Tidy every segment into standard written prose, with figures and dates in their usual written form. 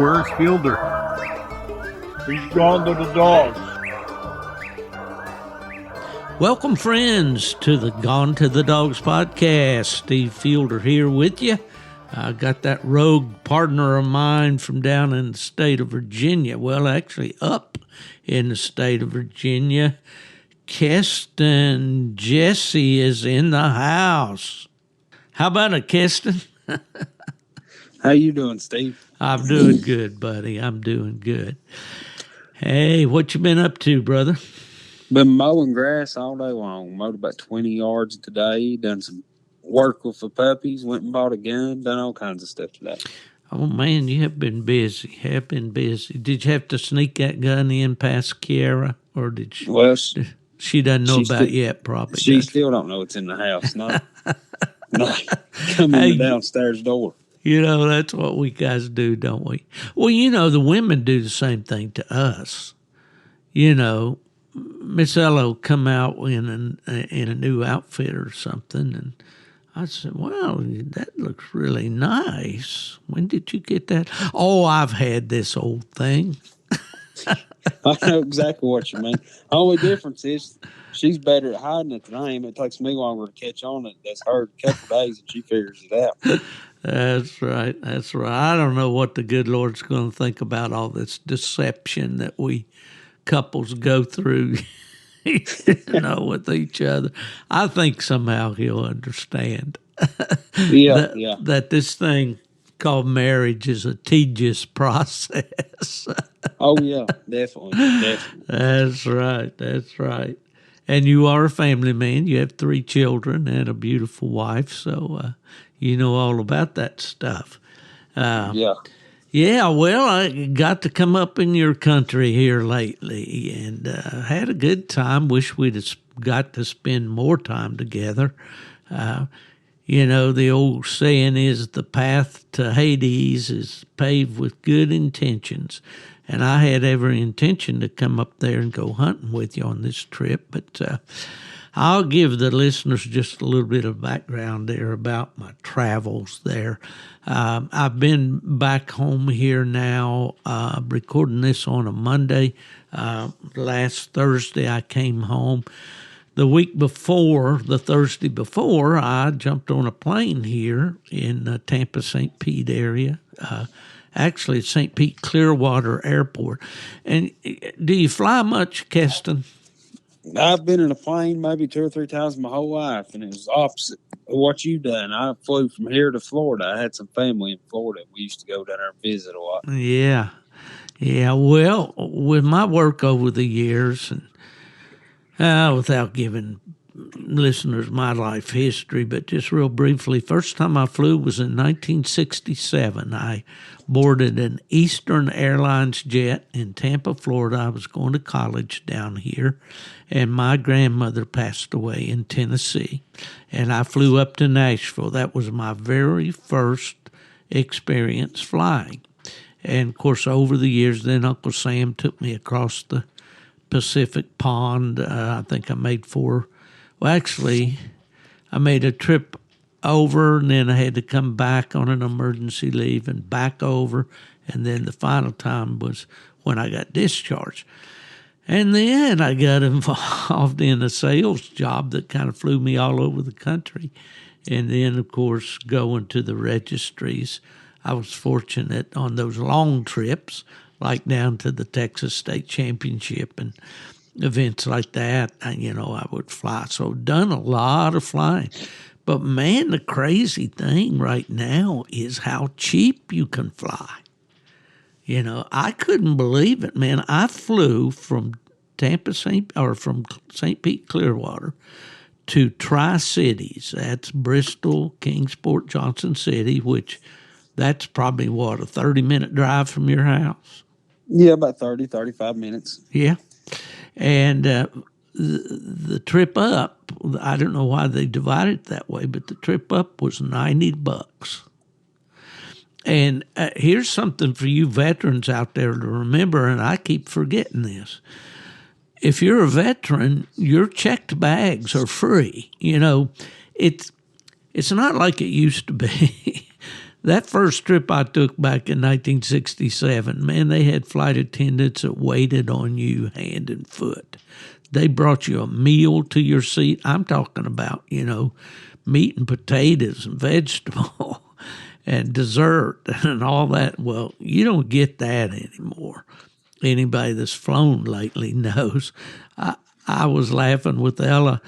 Where's Fielder? He's gone to the dogs. Welcome, friends, to the Gone to the Dogs podcast. Steve Fielder here with you. I got that rogue partner of mine from down in the state of Virginia. Well, actually up in the state of Virginia. Kesten Jessee is in the house. How about it, Kesten? How you doing, Steve? I'm doing good, buddy. I'm doing good. Hey, what you been up to, brother? Been mowing grass all day long. Mowed about 20 yards today. Done some work with the puppies. Went and bought a gun. Done all kinds of stuff today. Oh, man, you have been busy. Did you have to sneak that gun in past Kiara? Or did she? Well, she doesn't know about it yet, probably. She still don't know it's in the house. Not come in the downstairs door. You know, that's what we guys do, don't we? Well, you know, the women do the same thing to us. You know, Miss Ella will come out in a new outfit or something, and I said, "Well, that looks really nice. When did you get that?" "Oh, I've had this old thing." I know exactly what you mean. Only difference is she's better at hiding it than I am. It takes me longer to catch on it. That's her a couple of days, and she figures it out. That's right. I don't know what the good Lord's going to think about all this deception that we couples go through, with each other. I think somehow he'll understand that this thing called marriage is a tedious process. Oh, yeah, definitely. That's right. And you are a family man. You have 3 children and a beautiful wife, so you know all about that stuff. Yeah, well, I got to come up in your country here lately and had a good time. Wish we'd have got to spend more time together. You know, the old saying is the path to Hades is paved with good intentions. And I had every intention to come up there and go hunting with you on this trip. But I'll give the listeners just a little bit of background there about my travels there. I've been back home here now, recording this on a Monday. Last Thursday I came home. The week before, the Thursday before, I jumped on a plane here in the Tampa, St. Pete area. Actually, St. Pete Clearwater Airport. And do you fly much, Kesten? I've been in a plane maybe 2 or 3 times my whole life, and it was opposite of what you done. I flew from here to Florida. I had some family in Florida. We used to go down there and visit a lot. Yeah. Well, with my work over the years, and without giving listeners my life history, but just real briefly, first time I flew was in 1967. I boarded an Eastern Airlines jet in Tampa, Florida. I was going to college down here, and my grandmother passed away in Tennessee, and I flew up to Nashville. That was my very first experience flying. And, of course, over the years, then Uncle Sam took me across the Pacific Pond. I think I made I made a trip over, and then I had to come back on an emergency leave and back over, and then the final time was when I got discharged. And then I got involved in a sales job that kind of flew me all over the country. And then, of course, going to the registries. I was fortunate on those long trips, like down to the Texas State Championship and events like that, I would fly. So done a lot of flying. But, man, the crazy thing right now is how cheap you can fly. You know, I couldn't believe it, man. I flew from from St. Pete Clearwater to Tri-Cities. That's Bristol, Kingsport, Johnson City, which that's probably, a 30-minute drive from your house? Yeah, about 30, 35 minutes. Yeah. And the trip up, I don't know why they divided it that way, but the trip up was $90. And here's something for you veterans out there to remember, and I keep forgetting this. If you're a veteran, your checked bags are free. You know, it's not like it used to be. That first trip I took back in 1967, man, they had flight attendants that waited on you hand and foot. They brought you a meal to your seat. I'm talking about, meat and potatoes and vegetable and dessert and all that. Well, you don't get that anymore. Anybody that's flown lately knows. I was laughing with Ella.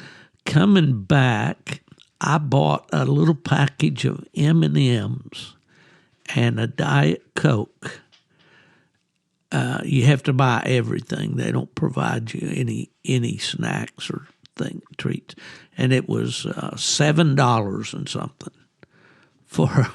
Coming back, I bought a little package of M&Ms and a Diet Coke. You have to buy everything. They don't provide you any snacks or treats. And it was $7 and something for.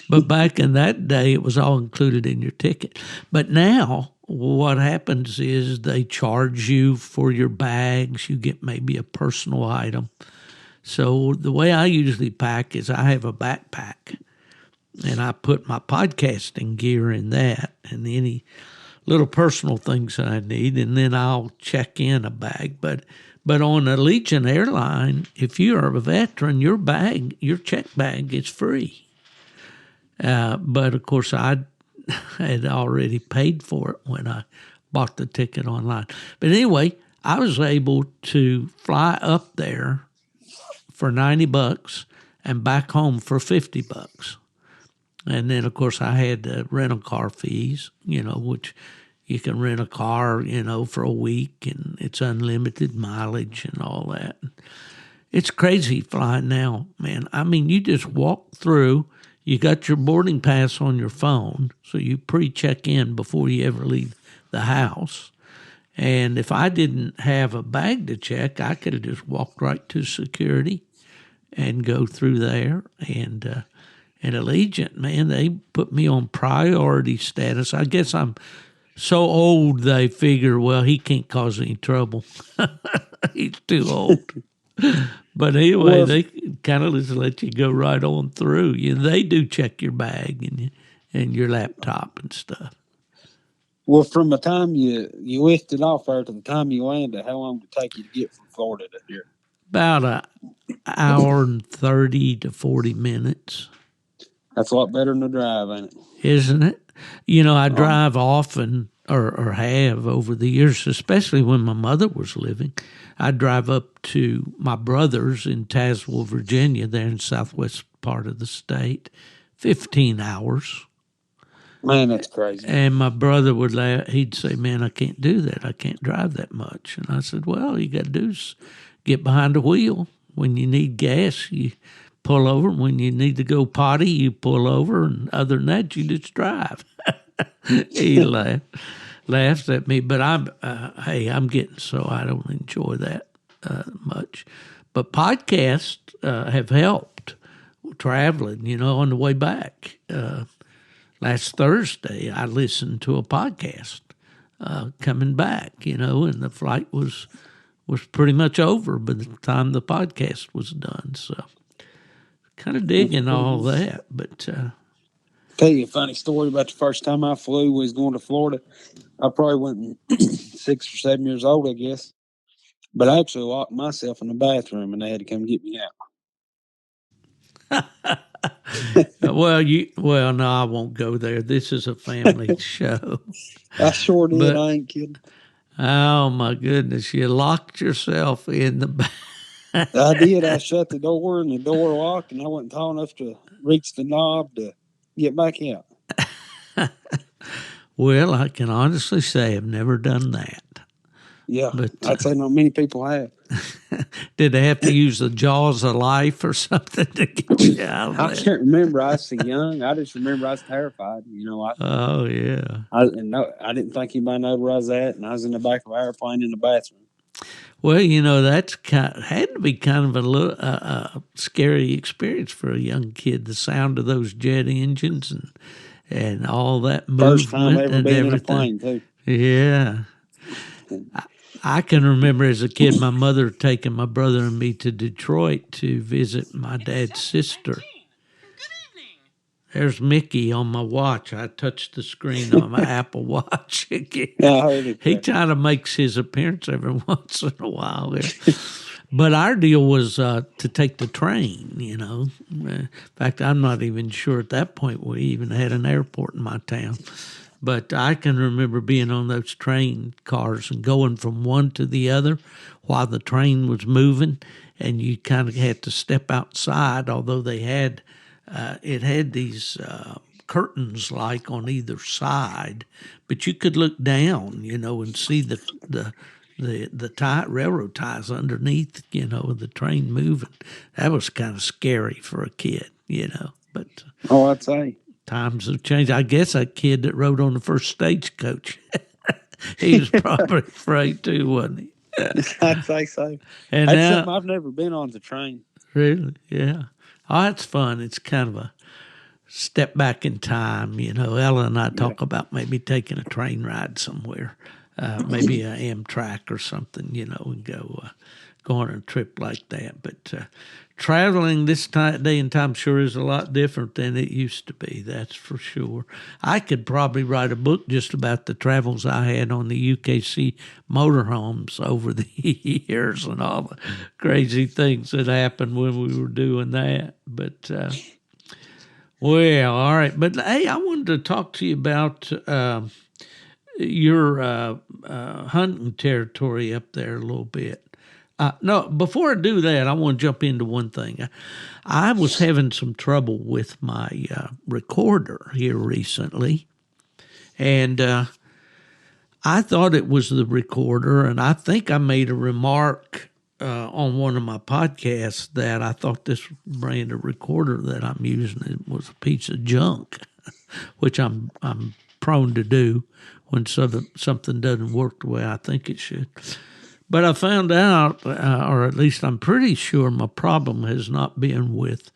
But back in that day, it was all included in your ticket. But now, what happens is they charge you for your bags. You get maybe a personal item. So the way I usually pack is I have a backpack, and I put my podcasting gear in that and any little personal things that I need, and then I'll check in a bag. But on Allegiant Airline, if you are a veteran, your check bag is free. But of course, I had already paid for it when I bought the ticket online. But anyway, I was able to fly up there for $90 and back home for $50. And then, of course, I had rental car fees, which you can rent a car, for a week, and it's unlimited mileage and all that. It's crazy flying now, man. I mean, you just walk through. You got your boarding pass on your phone, so you pre-check in before you ever leave the house. And if I didn't have a bag to check, I could have just walked right to security and go through there. And Allegiant, man, they put me on priority status. I guess I'm so old they figure, well, he can't cause any trouble. He's too old. But anyway, they kind of just let you go right on through. They do check your bag and your laptop and stuff. Well, from the time you lifted off there to the time you landed, how long did it take you to get from Florida to here? About an hour and 30 to 40 minutes. That's a lot better than a drive, ain't it? Isn't it? I drive often or have over the years, especially when my mother was living. I'd drive up to my brother's in Tazewell, Virginia, there in the southwest part of the state, 15 hours. Man, that's crazy. And my brother would laugh. He'd say, man, I can't do that. I can't drive that much. And I said, well, you got to do is get behind the wheel. When you need gas, you pull over. When you need to go potty, you pull over. And other than that, you just drive. He laughs at me. But I'm getting so I don't enjoy that much. But podcasts have helped traveling, on the way back. Last Thursday, I listened to a podcast coming back, and the flight was pretty much over by the time the podcast was done. So kind of digging all that. But tell you a funny story about the first time I flew was going to Florida. I probably wasn't 6 or 7 years old, I guess. But I actually locked myself in the bathroom, and they had to come get me out. Well, no, I won't go there. This is a family show. I sure did. But, I ain't kidding. Oh my goodness! You locked yourself in the bath. I did. I shut the door, and the door locked, and I wasn't tall enough to reach the knob to get back out. Well, I can honestly say I've never done that. Yeah, but I'd say not many people have. Did they have to use the jaws of life or something to get you out of there? I can't remember. I was so young. I just remember I was terrified. Oh, yeah. I didn't think anybody knew where I was at, and I was in the back of an airplane in the bathroom. Well, that's had to be kind of a scary experience for a young kid, the sound of those jet engines and all that movement. First time ever being in a plane, too. Yeah. I can remember as a kid my mother taking my brother and me to Detroit to visit my dad's sister. There's Mickey on my watch. I touched the screen on my Apple Watch again. Yeah, I heard it. He kind of makes his appearance every once in a while there. But our deal was to take the train, In fact, I'm not even sure at that point we even had an airport in my town. But I can remember being on those train cars and going from one to the other while the train was moving, and you kind of had to step outside, although it had these curtains like on either side, but you could look down, and see the railroad ties underneath, the train moving. That was kind of scary for a kid, But Oh, I'd say. times have changed. I guess that kid that rode on the first stagecoach, he was probably afraid too, wasn't he? I'd say so. And That's now, something I've never been on the train. really, yeah. Oh, that's fun. It's kind of a step back in time. Ella and I Yeah. talk about maybe taking a train ride somewhere, maybe an Amtrak or something, and go on a trip like that. But traveling this day and time sure is a lot different than it used to be. That's for sure. I could probably write a book just about the travels I had on the UKC motorhomes over the years and all the crazy things that happened when we were doing that. But well, all right. But hey, I wanted to talk to you about your hunting territory up there a little bit. No, before I do that, I want to jump into one thing. I was having some trouble with my recorder here recently, and I thought it was the recorder, and I think I made a remark on one of my podcasts that I thought this brand of recorder that I'm using was a piece of junk, which I'm prone to do when something doesn't work the way I think it should. But I found out, or at least I'm pretty sure, my problem has not been with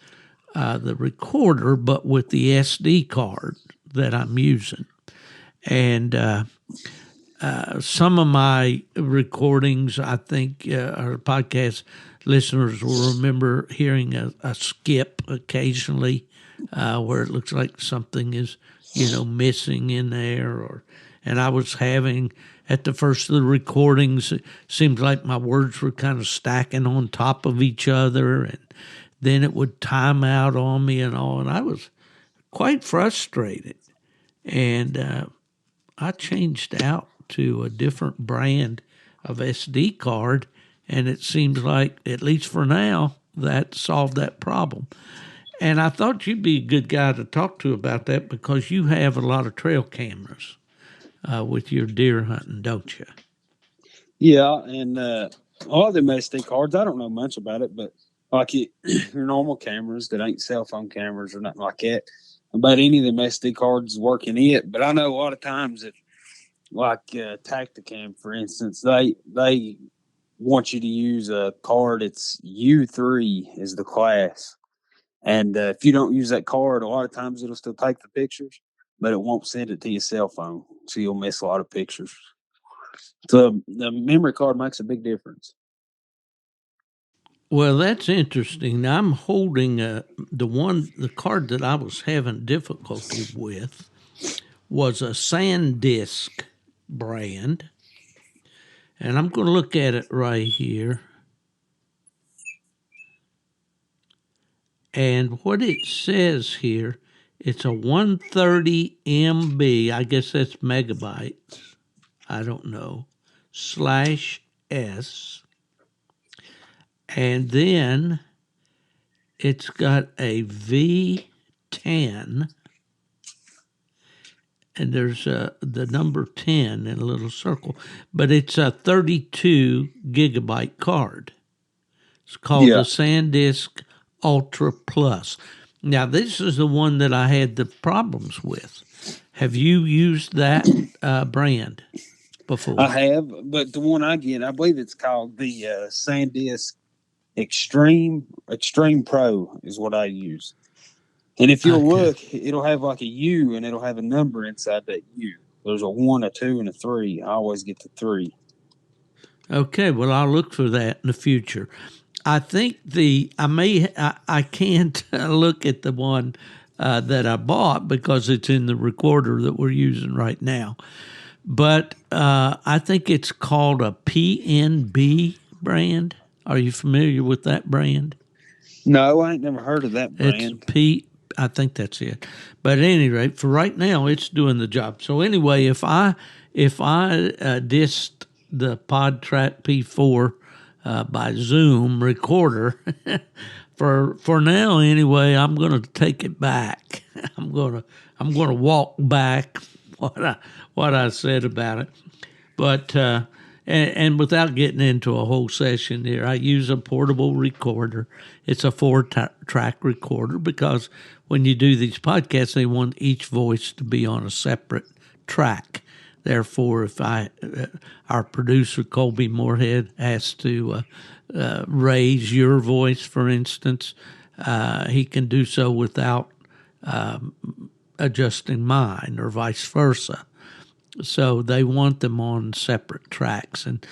the recorder, but with the SD card that I'm using. And some of my recordings, I think, our podcast listeners will remember hearing a skip occasionally where it looks like something is, missing in there. And I was having, at the first of the recordings, it seemed like my words were kind of stacking on top of each other, and then it would time out on me and all. And I was quite frustrated. And I changed out to a different brand of SD card, and it seems like, at least for now, that solved that problem. And I thought you'd be a good guy to talk to about that because you have a lot of trail cameras with your deer hunting, don't you? Yeah, and all the SD cards, I don't know much about it, but like your normal cameras that ain't cell phone cameras or nothing like that, about any of them SD cards work in it. But I know a lot of times that, like Tacticam, for instance, they want you to use a card. It's U3 is the class, and if you don't use that card, a lot of times it'll still take the pictures, but it won't send it to your cell phone, so you'll miss a lot of pictures. So the memory card makes a big difference. Well, that's interesting. Now, I'm holding the card that I was having difficulty with was a SanDisk brand, and I'm going to look at it right here. And what it says here, it's a 130 MB, I guess that's megabytes, I don't know, /S. And then it's got a V10, and there's the number 10 in a little circle, but it's a 32 gigabyte card. It's called the SanDisk Ultra Plus. Now, this is the one that I had the problems with. Have you used that brand before? I have, but the one I get, I believe it's called the SanDisk Extreme Pro is what I use. And if you'll Okay. look, it'll have like a U and it'll have a number inside that U. There's a 1, a 2, and a 3. I always get the 3. Okay, well, I'll look for that in the future. I think I can't look at the one that I bought because it's in the recorder that we're using right now. But I think it's called a PNB brand. Are you familiar with that brand? No, I ain't never heard of that It's brand. I think that's it. But at any rate, for right now, it's doing the job. So anyway, if I dissed the PodTrack P4 by Zoom recorder, for now anyway, I'm going to take it back. I'm gonna walk back what I said about it. But and without getting into a whole session here, I use a portable recorder. It's a four-track recorder because when you do these podcasts, they want each voice to be on a separate track. Therefore, if our producer Colby Moorhead has to raise your voice, for instance, he can do so without adjusting mine, or vice versa. So they want them on separate tracks. And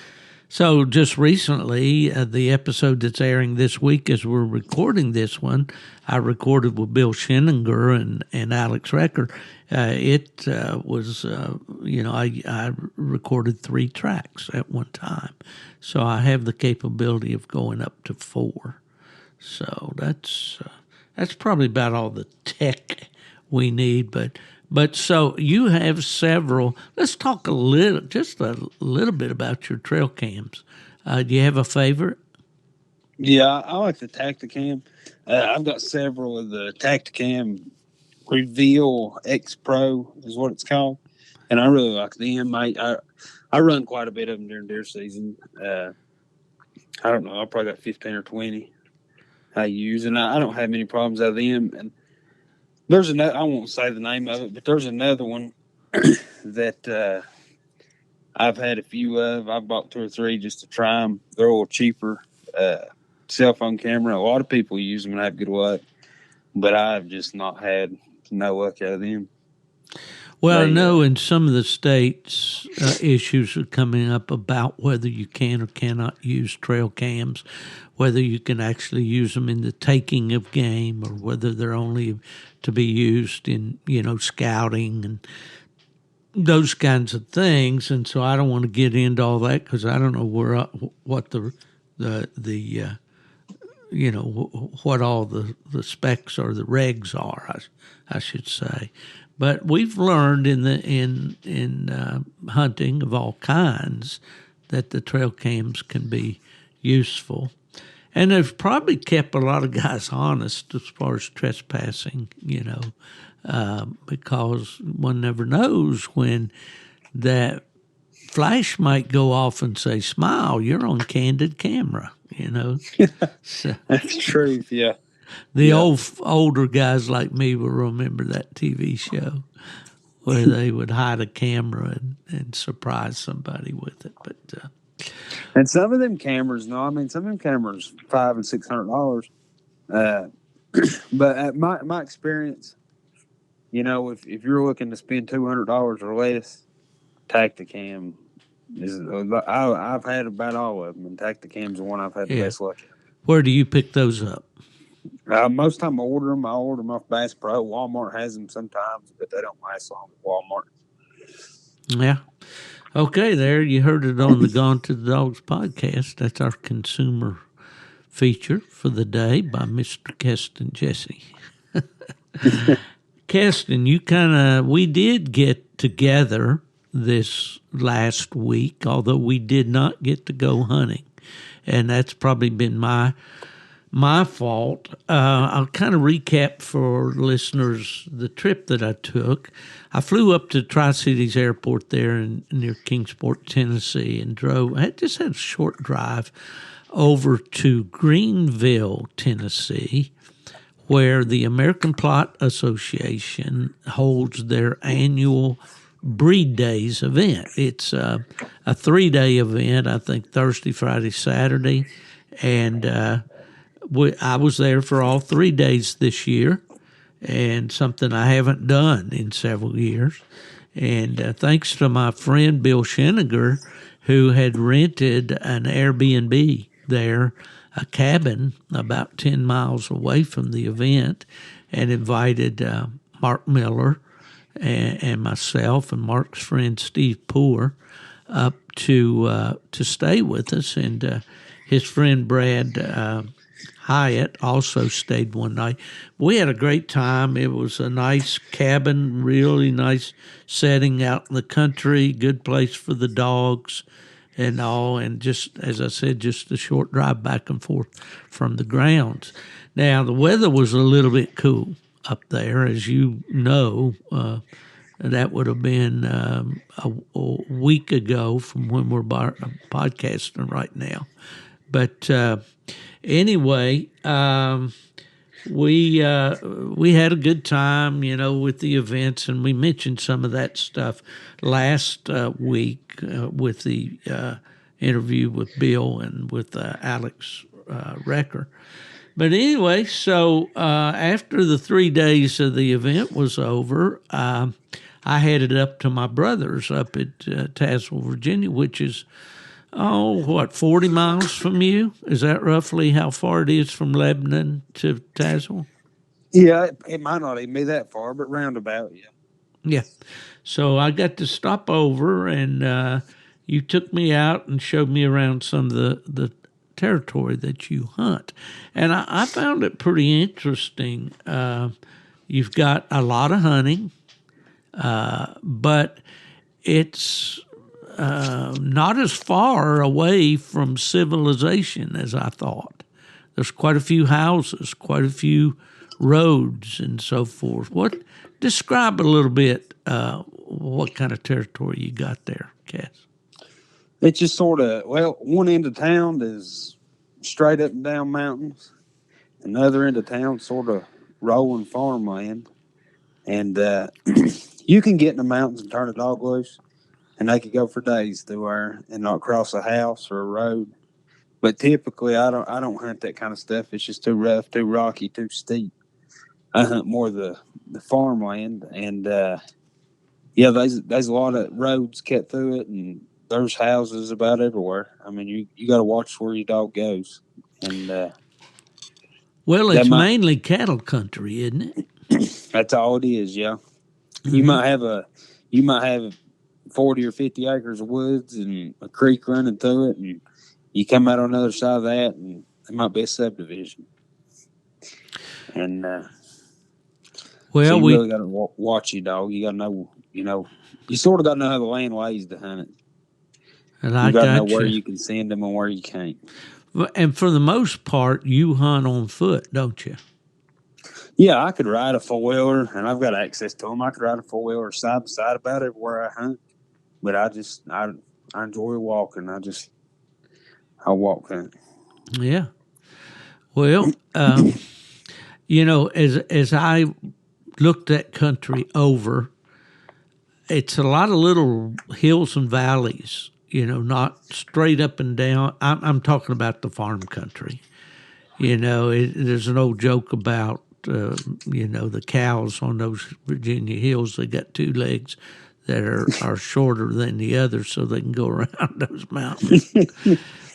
so just recently, the episode that's airing this week as we're recording this one, I recorded with Bill Scheninger and Alex Recker. It was, I recorded 3 tracks at one time. So I have the capability of going up to 4. So that's probably about all the tech we need. But so you have several. Let's talk just a little bit about your trail cams. Do you have a favorite? Yeah, I like the Tacticam. I've got several of the Tacticam Reveal X Pro is what it's called, and I really like them. I run quite a bit of them during deer season. I don't know. I probably got 15 or 20 I use, and I don't have many problems out of them. And there's another. I won't say the name of it, but there's another one that I've had a few of. I bought 2 or 3 just to try them. They're a little cheaper. Cell phone camera. A lot of people use them and have good luck, but I've just not had no luck out of them. Well, I know in some of the states, issues are coming up about whether you can or cannot use trail cams, whether you can actually use them in the taking of game, or whether they're only to be used in, scouting and those kinds of things. And so I don't want to get into all that because I don't know what the what all the specs or the regs are, I should say. But we've learned in hunting of all kinds that the trail cams can be useful, and they've probably kept a lot of guys honest as far as trespassing. Because one never knows when that flash might go off and say, "Smile, you're on candid camera." So That's truth. Yeah. the older guys like me will remember that TV show where they would hide a camera and surprise somebody with it. But And some of them cameras, no, I mean some of them cameras $500 and $600. But at my experience, if you're looking to spend $200 or less, Tacticam is. I've had about all of them, and Tacticam's the one I've had the best luck in. Where do you pick those up? Most time I order them off Bass Pro. Walmart has them sometimes, but they don't last long at Walmart. Yeah. Okay, there you heard it on the Gone to the Dogs podcast. That's our consumer feature for the day by Mr. Kesten Jessee. Kesten, we did get together this last week, although we did not get to go hunting, and that's probably been my fault. I'll kind of recap for listeners the trip that I took. I flew up to Tri-Cities Airport there near Kingsport, Tennessee, and just had a short drive over to Greenville, Tennessee, where the American Plot Association holds their annual Breed Days event. It's a 3-day event, I think Thursday, Friday, Saturday, and I was there for all 3 days this year, and something I haven't done in several years. And thanks to my friend Bill Scheninger, who had rented an Airbnb there, a cabin about 10 miles away from the event, and invited Mark Miller and myself and Mark's friend Steve Poor up to stay with us. And his friend Brad Hyatt also stayed one night. We had a great time. It was a nice cabin, really nice setting out in the country, good place for the dogs and all. And just, as I said, just a short drive back and forth from the grounds. Now, the weather was a little bit cool up there, as you know. That would have been a week ago from when we're podcasting right now. But anyway, we had a good time, with the events, and we mentioned some of that stuff last week with the interview with Bill and with Alex Recker. But anyway, so after the 3 days of the event was over, I headed up to my brother's up at Tazewell, Virginia, which is 40 miles from you? Is that roughly how far it is from Lebanon to Tazewell? Yeah, it might not even be that far, but roundabout, yeah. Yeah. So I got to stop over, and you took me out and showed me around some of the territory that you hunt. And I found it pretty interesting. You've got a lot of hunting, but it's not as far away from civilization as I thought. There's quite a few houses, quite a few roads, and so forth. Describe a little bit what kind of territory you got there, Cass? It's just sort of, one end of town is straight up and down mountains. Another end of town sort of rolling farmland. And you can get in the mountains and turn a dog loose, and they could go for days through there and not cross a house or a road. But typically, I don't hunt that kind of stuff. It's just too rough, too rocky, too steep. I hunt more the farmland, and there's a lot of roads cut through it, and there's houses about everywhere. I mean, you got to watch where your dog goes, and well, it's mainly cattle country, isn't it? That's all it is. Yeah, mm-hmm. You might have 40 or 50 acres of woods and a creek running through it, and you come out on the other side of that, and there might be a subdivision. And so you really got to watch your dog. You got to know, you sort of got to know how the land lays to hunt it. And you got to know where you can send them and where you can't. And for the most part, you hunt on foot, don't you? Yeah, I could ride a four-wheeler, and I've got access to them. I could ride a four-wheeler side by side about everywhere I hunt. But I enjoy walking. I walk hunt. Yeah. Well, as I looked that country over, it's a lot of little hills and valleys, not straight up and down. I'm talking about the farm country. There's an old joke about, the cows on those Virginia hills. They got two legs that are shorter than the others so they can go around those mountains.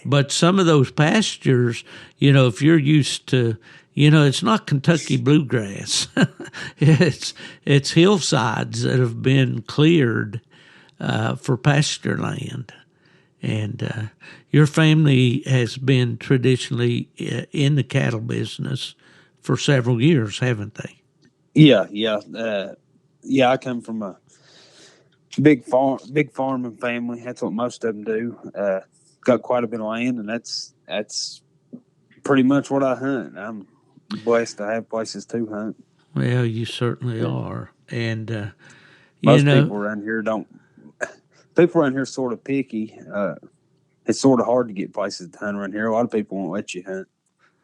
But some of those pastures, if you're used to, it's not Kentucky bluegrass. It's hillsides that have been cleared for pasture land. And your family has been traditionally in the cattle business for several years, haven't they? Yeah. I come from a big farming family. That's what most of them do. Got quite a bit of land, and that's pretty much what I hunt. I'm blessed to have places to hunt. Well, you certainly are, and most people around here don't. People around here are sort of picky. It's sort of hard to get places to hunt around here. A lot of people won't let you hunt,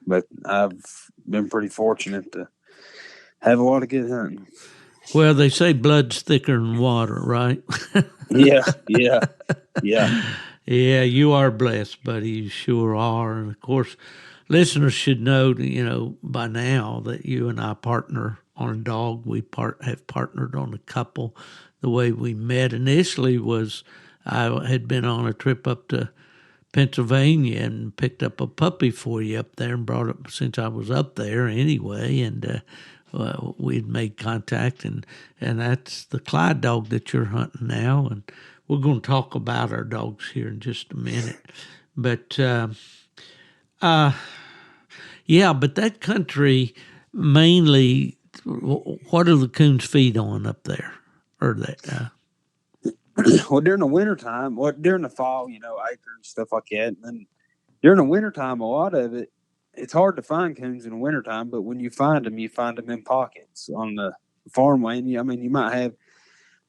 but I've been pretty fortunate to have a lot of good hunting. Well, they say blood's thicker than water, right? Yeah. Yeah, you are blessed, buddy. You sure are. And, of course, listeners should know, by now that you and I partner on a dog. We have partnered on a couple. The way we met initially was I had been on a trip up to Pennsylvania and picked up a puppy for you up there and brought it since I was up there anyway. And we'd made contact, and that's the Clyde dog that you're hunting now. And we're going to talk about our dogs here in just a minute. But Yeah, but that country mainly, what do the coons feed on up there? Or that? Well, during the wintertime, during the fall, acorns, stuff like that. And then during the wintertime, a lot of it, it's hard to find coons in the wintertime, but when you find them in pockets on the farmland. You might have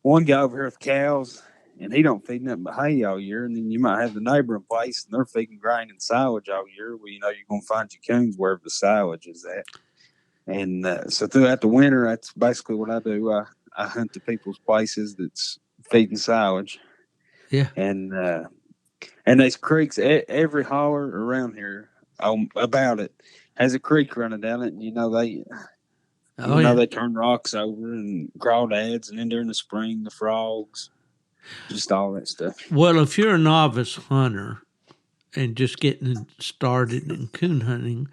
one guy over here with cows, and he don't feed nothing but hay all year. And then you might have the neighboring place, and they're feeding grain and silage all year. Well, you're going to find your coons wherever the silage is at. And so throughout the winter, that's basically what I do. I hunt the people's places that's feeding silage. Yeah. And there's creeks. Every holler around here about it has a creek running down it, and Oh, yeah. they turn rocks over and crawdads, and then during the spring, the frogs, just all that stuff. Well, if you're a novice hunter and just getting started in coon hunting,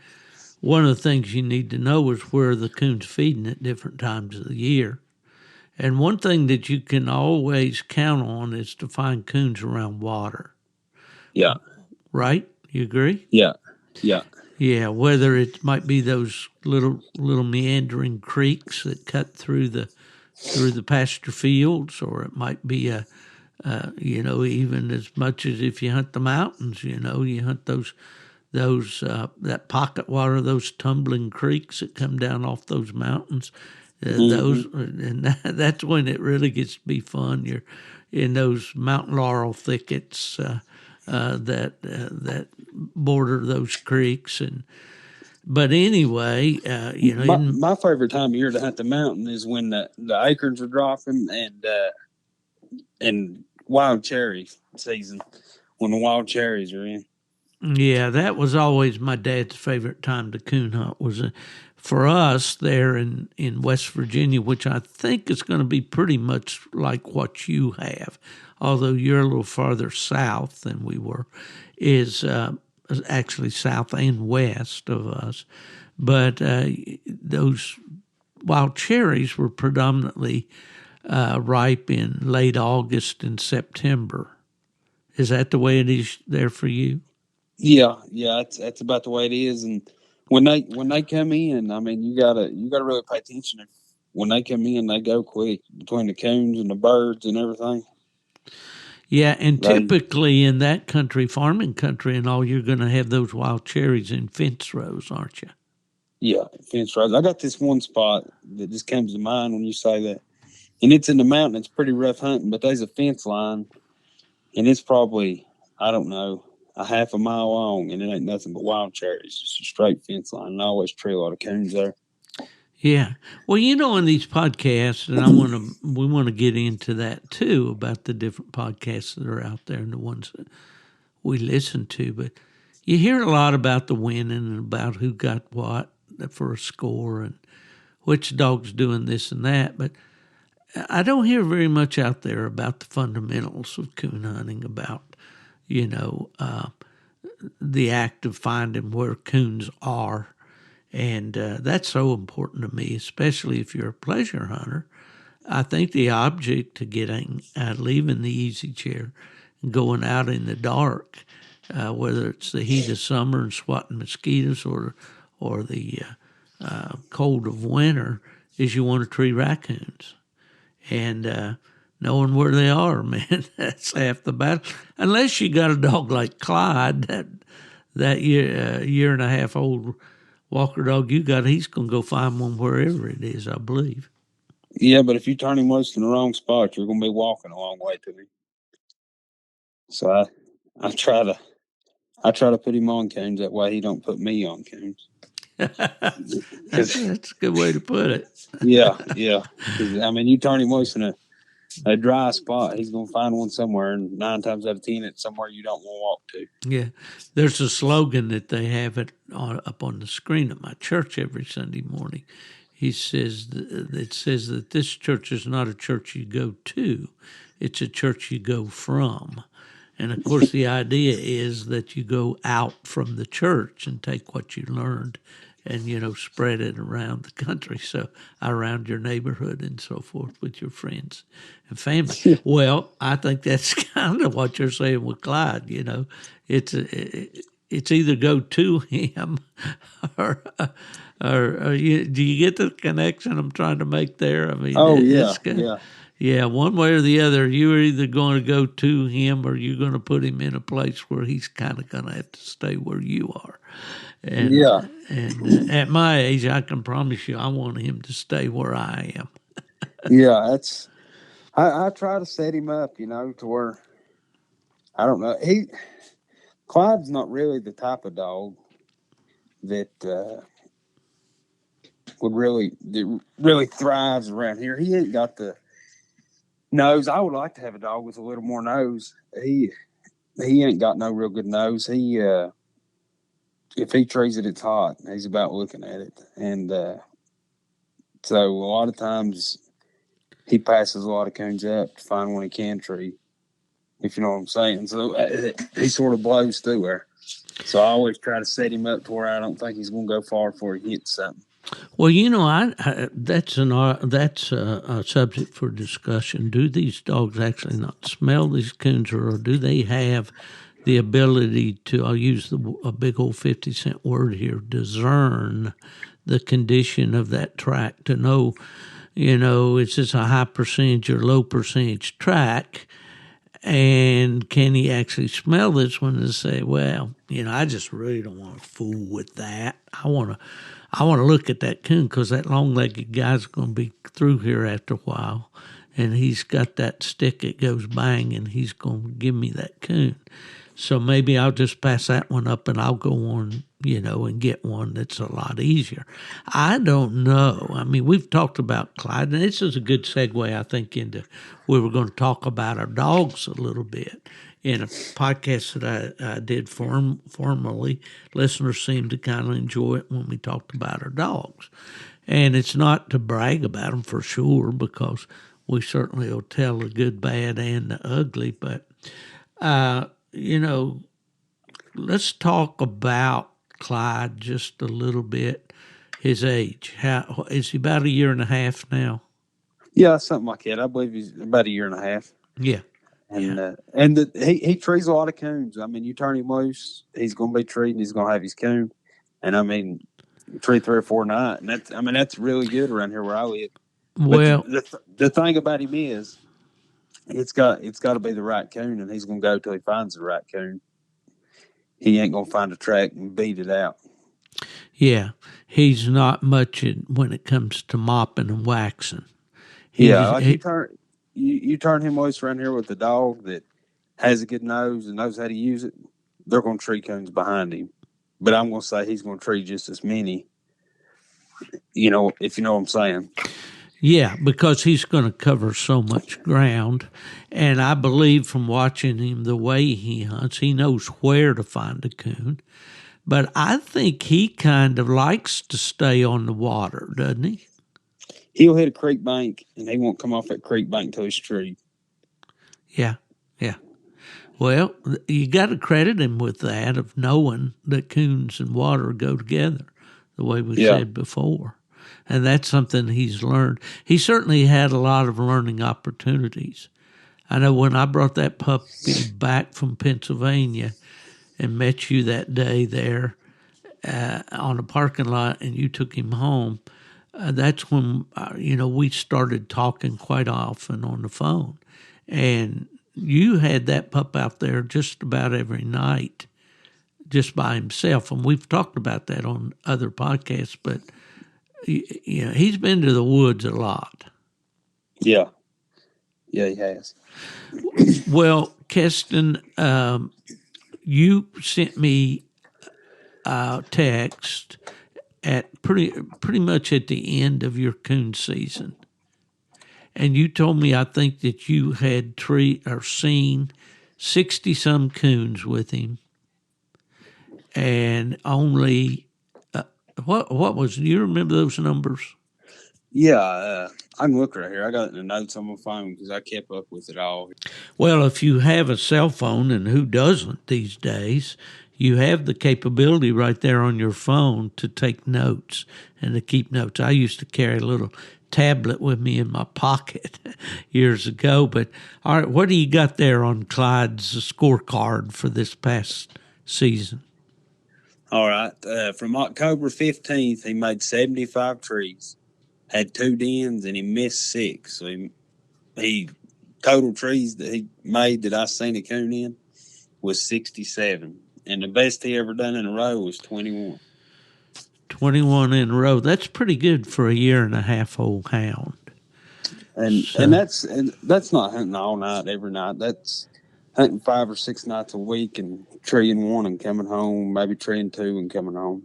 one of the things you need to know is where the coon's feeding at different times of the year. And one thing that you can always count on is to find coons around water. Yeah, Right? You agree? yeah, yeah. Yeah, whether it might be those little meandering creeks that cut through the pasture fields, or it might be even as much as if you hunt the mountains, you hunt those that pocket water, those tumbling creeks that come down off those mountains. Those and that's when it really gets to be fun. You're in those mountain laurel thickets that border those creeks, but anyway, My favorite time of year to hunt the mountain is when the acorns are dropping and wild cherry season, when the wild cherries are in. yeah, that was always my dad's favorite time to coon hunt. Was for us there in West Virginia, which I think is going to be pretty much like what you have, although you're a little farther south than we were, is actually south and west of us. But those wild cherries were predominantly ripe in late August and September. Is that the way it is there for you? Yeah, that's about the way it is. And when they come in, you gotta really pay attention. When they come in, they go quick between the coons and the birds and everything. Yeah, and They typically in that country, farming country and all, you're going to have those wild cherries in fence rows, aren't you? Yeah, fence rows. I got this one spot that just comes to mind when you say that, and it's in the mountain. It's pretty rough hunting, but there's a fence line, and it's probably, I don't know, a half a mile long, and it ain't nothing but wild cherries. Just a straight fence line, and I always tree a lot of coons there. Yeah. Well, in these podcasts, and we want to get into that too about the different podcasts that are out there and the ones that we listen to. But you hear a lot about the winning and about who got what for a score and which dog's doing this and that. But I don't hear very much out there about the fundamentals of coon hunting, about, you know, the act of finding where coons are. And that's so important to me, especially if you're a pleasure hunter. I think the object to getting leaving the easy chair and going out in the dark, whether it's the heat of summer and swatting mosquitoes or the cold of winter, is you want to tree raccoons. And knowing where they are, man, that's half the battle. Unless you got a dog like Clyde, that year and a half old Walker dog you got, he's going to go find one wherever it is, I believe. Yeah, but if you turn him loose in the wrong spot, you're going to be walking a long way to him. So I try to I try to put him on coons that way he don't put me on coons. That's a good way to put it. Yeah. Because you turn him loose in a dry spot, he's going to find one somewhere, and 9 times out of 10, it's somewhere you don't want to walk to. Yeah, there's a slogan that they have up on the screen at my church every Sunday morning. It says that this church is not a church you go to, it's a church you go from. And of course, the idea is that you go out from the church and take what you learned and, spread it around the country, so around your neighborhood and so forth with your friends and family. Well, I think that's kind of what you're saying with Clyde. It's it's either go to him or do you get the connection I'm trying to make there? I mean, Oh it's yeah, good. yeah, Yeah, one way or the other, you're either going to go to him or you're going to put him in a place where he's kind of going to have to stay where you are. yeah, And at my age, I can promise you, I want him to stay where I am. yeah. That's I try to set him up, to where I don't know. Clyde's not really the type of dog that that really thrives around here. He ain't got the nose. I would like to have a dog with a little more nose. He ain't got no real good nose. If he trees it, it's hot. He's about looking at it, and so a lot of times he passes a lot of coons up to find one he can tree. If you know what I'm saying. So he sort of blows through there. So I always try to set him up to where I don't think he's going to go far before he hits something. Well, that's a subject for discussion. Do these dogs actually not smell these coons, or do they have the ability to? I'll use a big old 50-cent word here: discern the condition of that track to know, is this a high percentage or low percentage track, and can he actually smell this one and say, well, I just really don't want to fool with that. I want to look at that coon because that long-legged guy's going to be through here after a while, and he's got that stick that goes bang, and he's going to give me that coon. So maybe I'll just pass that one up, and I'll go on, and get one that's a lot easier. I don't know. I mean, we've talked about Clyde, and this is a good segue, I think, into we were going to talk about our dogs a little bit. In a podcast that I did formally, listeners seemed to kind of enjoy it when we talked about our dogs. And it's not to brag about them for sure, because we certainly will tell the good, bad, and the ugly. But, let's talk about Clyde just a little bit. His age. How is he? About a year and a half now? Yeah, something like that. I believe he's about a year and a half. Yeah. And Yeah. he trees a lot of coons. I mean, you turn him loose, he's going to be treating. He's going to have his coon, and I mean, tree 3 or 4 a night, and that's really good around here where I live. But Well, the thing about him is, it's got to be the right coon, and he's going to go till he finds the right coon. He ain't going to find a track and beat it out. yeah, he's not much when it comes to mopping and waxing. Like you turn him loose around here with a dog that has a good nose and knows how to use it, they're going to tree coons behind him. But I'm going to say he's going to tree just as many, if you know what I'm saying. Yeah, because he's going to cover so much ground. And I believe from watching him the way he hunts, he knows where to find a coon. But I think he kind of likes to stay on the water, doesn't he? He'll hit a creek bank, and he won't come off that creek bank until he's treed. Yeah, yeah. Well, you got to credit him with that, of knowing that coons and water go together, the way we said before. And that's something he's learned. He certainly had a lot of learning opportunities. I know when I brought that puppy back from Pennsylvania and met you that day there on the parking lot, and you took him home, that's when, we started talking quite often on the phone. And you had that pup out there just about every night, just by himself. And we've talked about that on other podcasts, but he's been to the woods a lot. Yeah. Yeah, he has. Well, Kesten, you sent me a text at pretty much at the end of your coon season, and you told me, I think, that you had seen 60 some coons with him, and only what was? Do you remember those numbers? Yeah, I can look right here. I got it in the notes on my phone because I kept up with it all. Well, if you have a cell phone, and who doesn't these days, you have the capability right there on your phone to take notes and to keep notes. I used to carry a little tablet with me in my pocket years ago. But all right, what do you got there on Clyde's scorecard for this past season? All right. From October 15th, he made 75 trees, had 2 dens, and he missed 6. So he total trees that he made that I seen a coon in was 67. And the best he ever done in a row was 21. 21 in a row. That's pretty good for a year and a half old hound. And So, that's not hunting all night every night. That's hunting 5 or 6 nights a week and treeing 1 and coming home, maybe treeing 2 and coming home.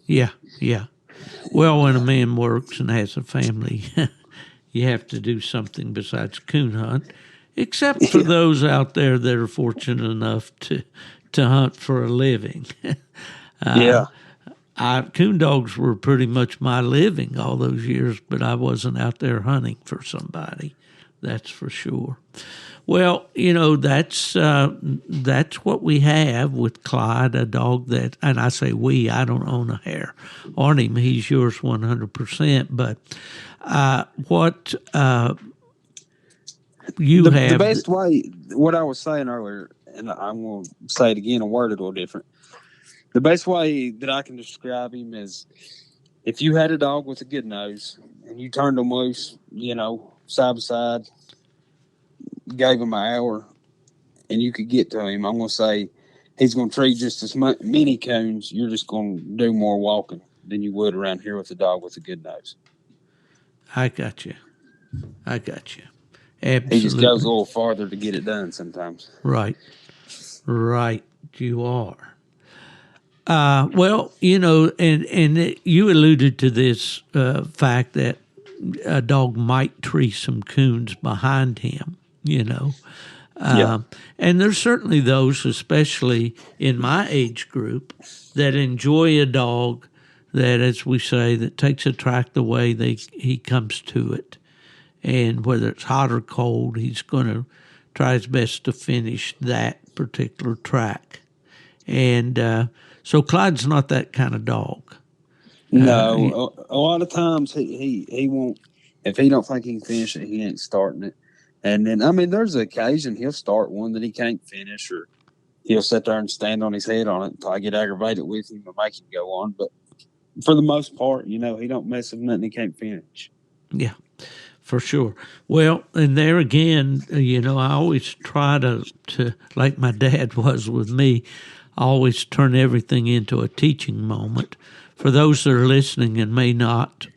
yeah, yeah. Well, when a man works and has a family, you have to do something besides coon hunt, except for Yeah. those out there that are fortunate enough to hunt for a living. Yeah. Coon dogs were pretty much my living all those years, but I wasn't out there hunting for somebody. That's for sure. Well, that's what we have with Clyde, a dog that, and I say we, I don't own a hair on him. He's yours 100%. But what you The have, best way, what I was saying earlier, and I'm going to say it again, a word a little different. The best way that I can describe him is if you had a dog with a good nose and you turned him loose, side by side, gave him an hour, and you could get to him, I'm going to say he's going to treat just as many coons. You're just going to do more walking than you would around here with a dog with a good nose. I got you. He just goes a Absolutely. little farther to get it done sometimes. Right. You are. Well, and you alluded to this fact that a dog might tree some coons behind him, Yeah. And there's certainly those, especially in my age group, that enjoy a dog that, as we say, that takes a track the way he comes to it. And whether it's hot or cold, he's going to try his best to finish that particular track. And so Clyde's not that kind of dog. No, a lot of times he won't. If he don't think he can finish it, he ain't starting it. And then there's an occasion he'll start one that he can't finish, or he'll sit there and stand on his head on it until I get aggravated with him and make him go on. But for the most part, he don't mess with nothing he can't finish. Yeah, for sure. Well, and there again, I always try to like my dad was with me, always turn everything into a teaching moment. For those that are listening and may not,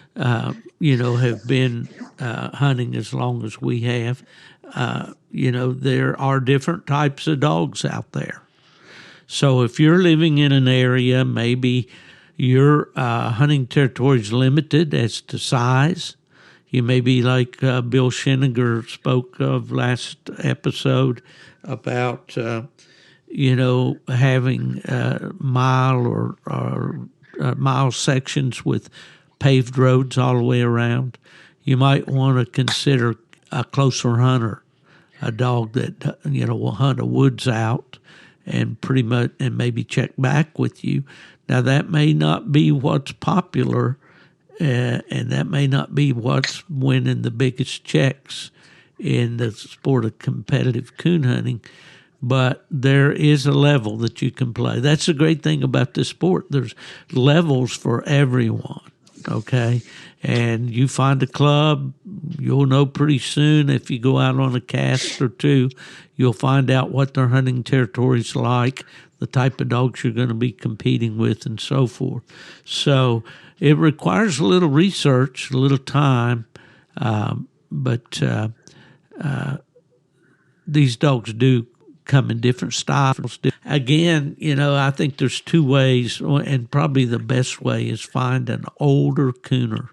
have been hunting as long as we have, there are different types of dogs out there. So if you're living in an area, maybe your hunting territory is limited as to size. You may be like Bill Shinniger spoke of last episode about, having mile or mile sections with paved roads all the way around. You might want to consider a closer hunter, a dog that will hunt a woods out and pretty much and maybe check back with you. Now that may not be what's popular, and that may not be what's winning the biggest checks in the sport of competitive coon hunting, but there is a level that you can play. That's the great thing about this sport. There's levels for everyone. Okay, and you find a club, you'll know pretty soon if you go out on a cast or two, you'll find out what their hunting territory's like, the type of dogs you're going to be competing with, and so forth. So it requires a little research, a little time, but these dogs do come in different styles. Again, I think there's two ways, and probably the best way is find an older cooner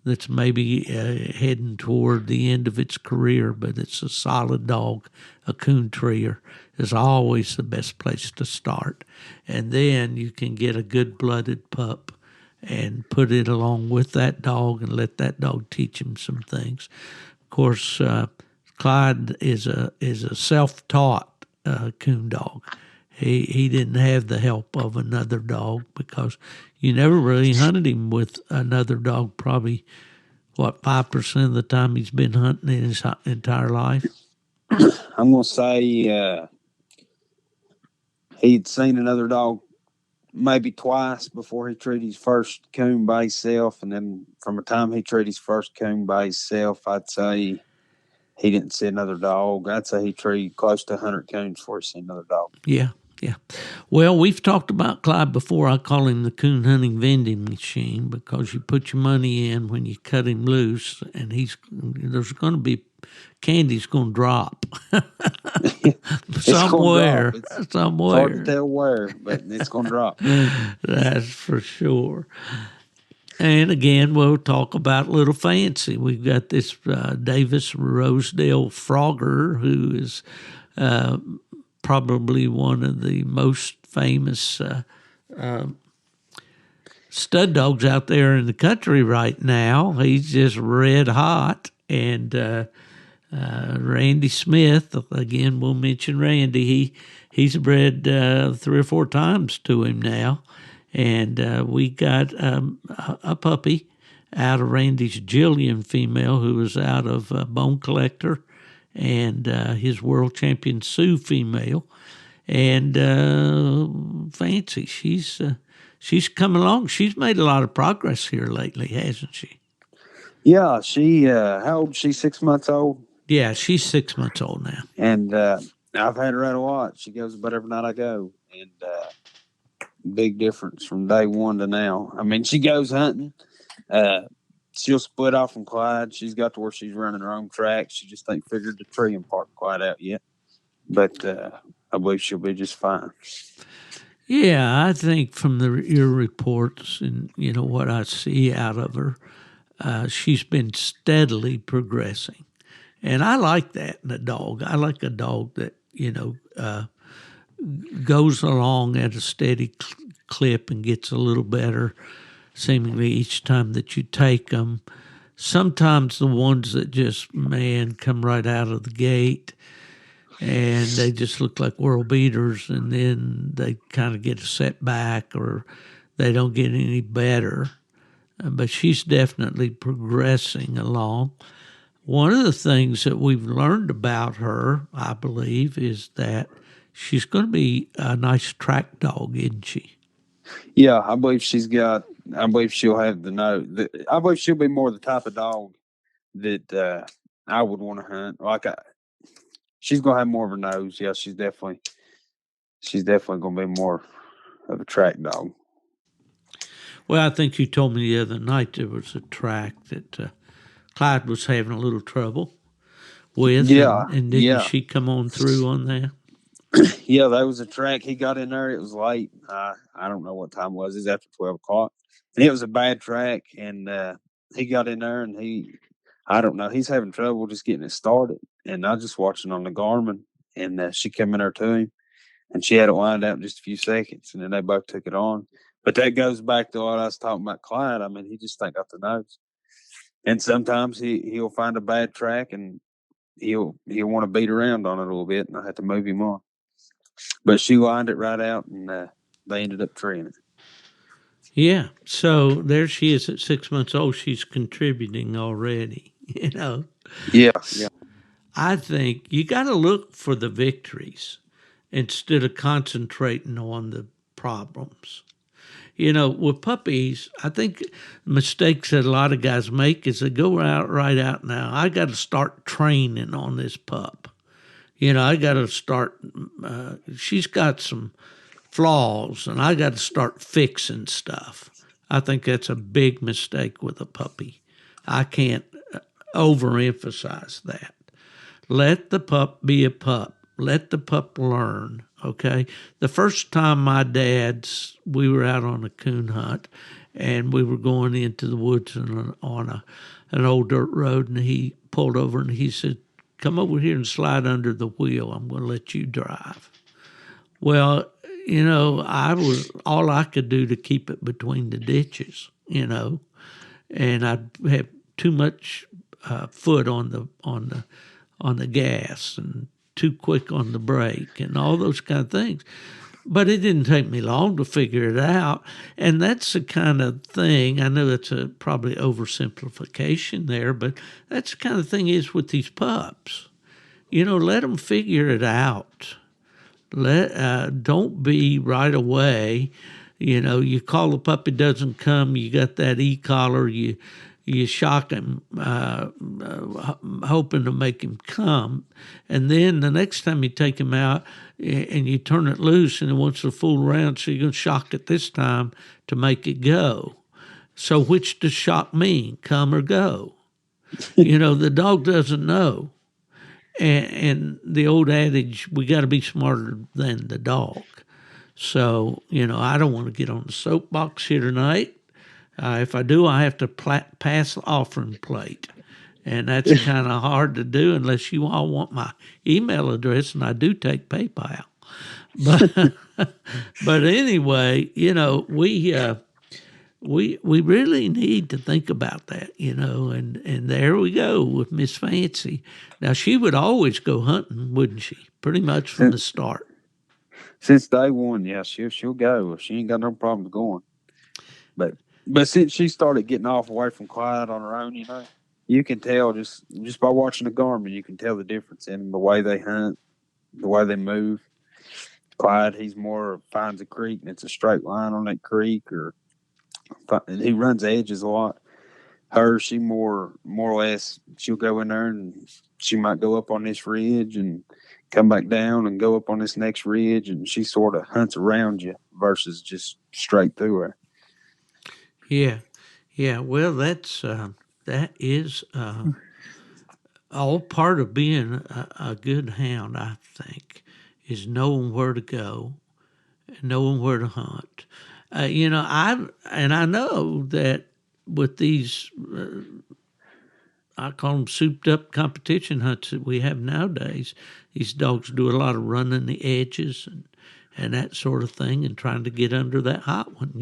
that's maybe heading toward the end of its career, but it's a solid dog. A coon treer is always the best place to start. And then you can get a good-blooded pup and put it along with that dog and let that dog teach him some things. Of course, Clyde is a self-taught coon dog. He didn't have the help of another dog because you never really hunted him with another dog. Probably 5% of the time he's been hunting in his entire life. I'm gonna say he'd seen another dog maybe twice before he treated his first coon by himself, and then from the time he treated his first coon by himself, I'd say he didn't see another dog. I'd say he treated close to 100 coons before he seen another dog. Yeah, yeah. Well, we've talked about Clyde before. I call him the coon hunting vending machine because you put your money in when you cut him loose, and there's going to be candy's going to drop somewhere. It's Somewhere. hard to tell where, but it's going to drop. That's for sure. And again, we'll talk about Little Phancy. We've got this Davis Rosedale Frogger, who is probably one of the most famous stud dogs out there in the country right now. He's just red hot. And Randy Smith, again, we'll mention Randy. He's bred 3 or 4 times to him now. And we got a puppy out of Randy's Jillian female who was out of Bone Collector, and his world champion Sue female. And Phancy, she's come along. She's made a lot of progress here lately, hasn't she? Yeah, she, how old is she? 6 months old? Yeah, she's 6 months old now. And I've had her out a lot. She goes about every night I go. And big difference from day one to now. I mean, she goes hunting. She'll split off from Clyde. She's got to where she's running her own track. She just ain't figured the tree and part quite out yet. But I believe she'll be just fine. Yeah, I think from your reports and what I see out of her, she's been steadily progressing, and I like that in a dog. I like a dog that goes along at a steady clip and gets a little better, seemingly each time that you take them. Sometimes the ones that just come right out of the gate, and they just look like world beaters, and then they kind of get a setback or they don't get any better. But she's definitely progressing along. One of the things that we've learned about her, I believe, is that she's going to be a nice track dog, isn't she? Yeah, I believe she'll have the nose. I believe she'll be more the type of dog that I would want to hunt. She's going to have more of a nose. Yeah, she's definitely going to be more of a track dog. Well, I think you told me the other night there was a track that Clyde was having a little trouble with. Yeah. And didn't she come on through on that? Yeah, that was a track. He got in there. It was late. I don't know what time it was. It was after 12 o'clock. And it was a bad track. And he got in there and I don't know. He's having trouble just getting it started. And I was just watching on the Garmin. And she came in there to him. And she had it lined out in just a few seconds. And then they both took it on. But that goes back to what I was talking about Clyde. I mean, he just ain't got the nose. And sometimes he'll find a bad track and he'll want to beat around on it a little bit, and I had to move him on. But she lined it right out, and they ended up treeing it. Yeah. So there she is at 6 months old. She's contributing already, Yeah. I think you got to look for the victories instead of concentrating on the problems. With puppies, I think mistakes that a lot of guys make is they go right out now. I got to start training on this pup. I got to start. She's got some flaws, and I got to start fixing stuff. I think that's a big mistake with a puppy. I can't overemphasize that. Let the pup be a pup. Let the pup learn, okay? The first time we were out on a coon hunt, and we were going into the woods on an old dirt road, and he pulled over and he said, "Come over here and slide under the wheel. I'm going to let you drive." Well, all I could do to keep it between the ditches, and I'd have too much foot on the gas and too quick on the brake and all those kind of things. But it didn't take me long to figure it out. And that's the kind of thing, I know that's probably oversimplification there, but that's the kind of thing is with these pups. Let them figure it out. Don't be right away, You call the puppy, doesn't come, you got that e-collar, you shock him, hoping to make him come. And then the next time you take him out and you turn it loose and it wants to fool around, so you're going to shock it this time to make it go. So which does shock mean, come or go? The dog doesn't know. And the old adage, we got to be smarter than the dog. So, I don't want to get on the soapbox here tonight. If I do, I have to pass the offering plate. And that's kind of hard to do unless you all want my email address, and I do take PayPal. But but anyway, we really need to think about that, and there we go with Miss Phancy. Now, she would always go hunting, wouldn't she? Pretty much from the start. Since day one, yeah, she'll go. She ain't got no problem going. But since she started getting off away from Clyde on her own, you can tell just by watching the Garmin, you can tell the difference in the way they hunt, the way they move. Clyde, he's more finds a creek and it's a straight line on that creek, or he runs edges a lot. Her, she more or less, she'll go in there and she might go up on this ridge and come back down and go up on this next ridge, and she sort of hunts around you versus just straight through her. Yeah. Well, that is all part of being a good hound. I think is knowing where to go, knowing where to hunt. I know that with these, I call them souped up competition hunts that we have nowadays. These dogs do a lot of running the edges and that sort of thing, and trying to get under that hot one.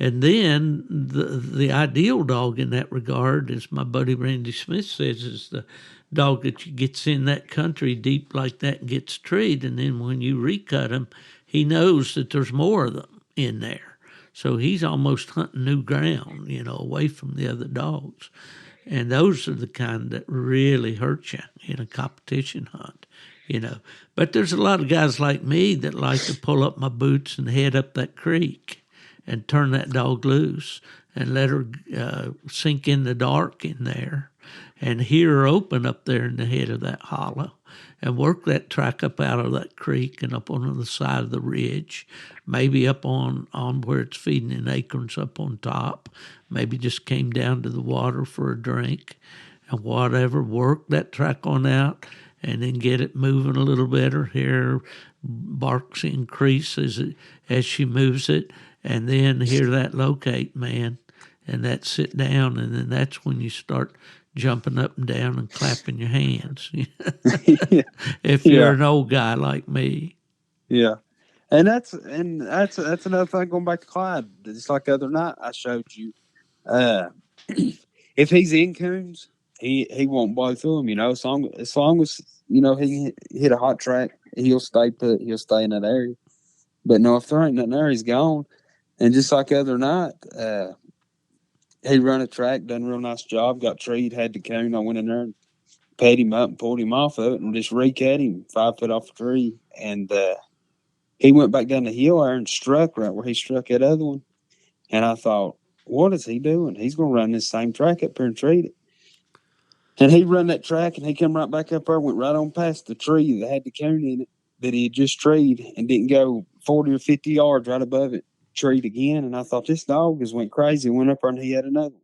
And then the ideal dog in that regard, as my buddy Randy Smith says, is the dog that gets in that country deep like that and gets treed. And then when you recut him, he knows that there's more of them in there. So he's almost hunting new ground, away from the other dogs. And those are the kind that really hurt you in a competition hunt. But there's a lot of guys like me that like to pull up my boots and head up that creek and turn that dog loose and let her sink in the dark in there and hear her open up there in the head of that hollow and work that track up out of that creek and up on the side of the ridge, maybe up on where it's feeding in acorns up on top, maybe just came down to the water for a drink and whatever, work that track on out and then get it moving a little better. Hear barks increase as she moves it, and then hear that locate, man, and that sit down, and then that's when you start jumping up and down and clapping your hands. If you're an old guy like me. Yeah. And that's another thing going back to Clyde. Just like the other night I showed you, if he's in coons, he won't blow through them, as long as he hit a hot track, he'll stay put, he'll stay in that area. But no, if there ain't nothing there, he's gone. And just like the other night, he run a track, done a real nice job, got treed, had the coon. I went in there and pet him up and pulled him off of it and just recut him 5 foot off the tree. And he went back down the hill there and struck right where he struck that other one. And I thought, what is he doing? He's going to run this same track up here and treat it. And he run that track and he come right back up there, went right on past the tree that had the coon in it that he had just treed, and didn't go 40 or 50 yards right above it, treed again. And I thought, this dog just went crazy, went up there and he had another one.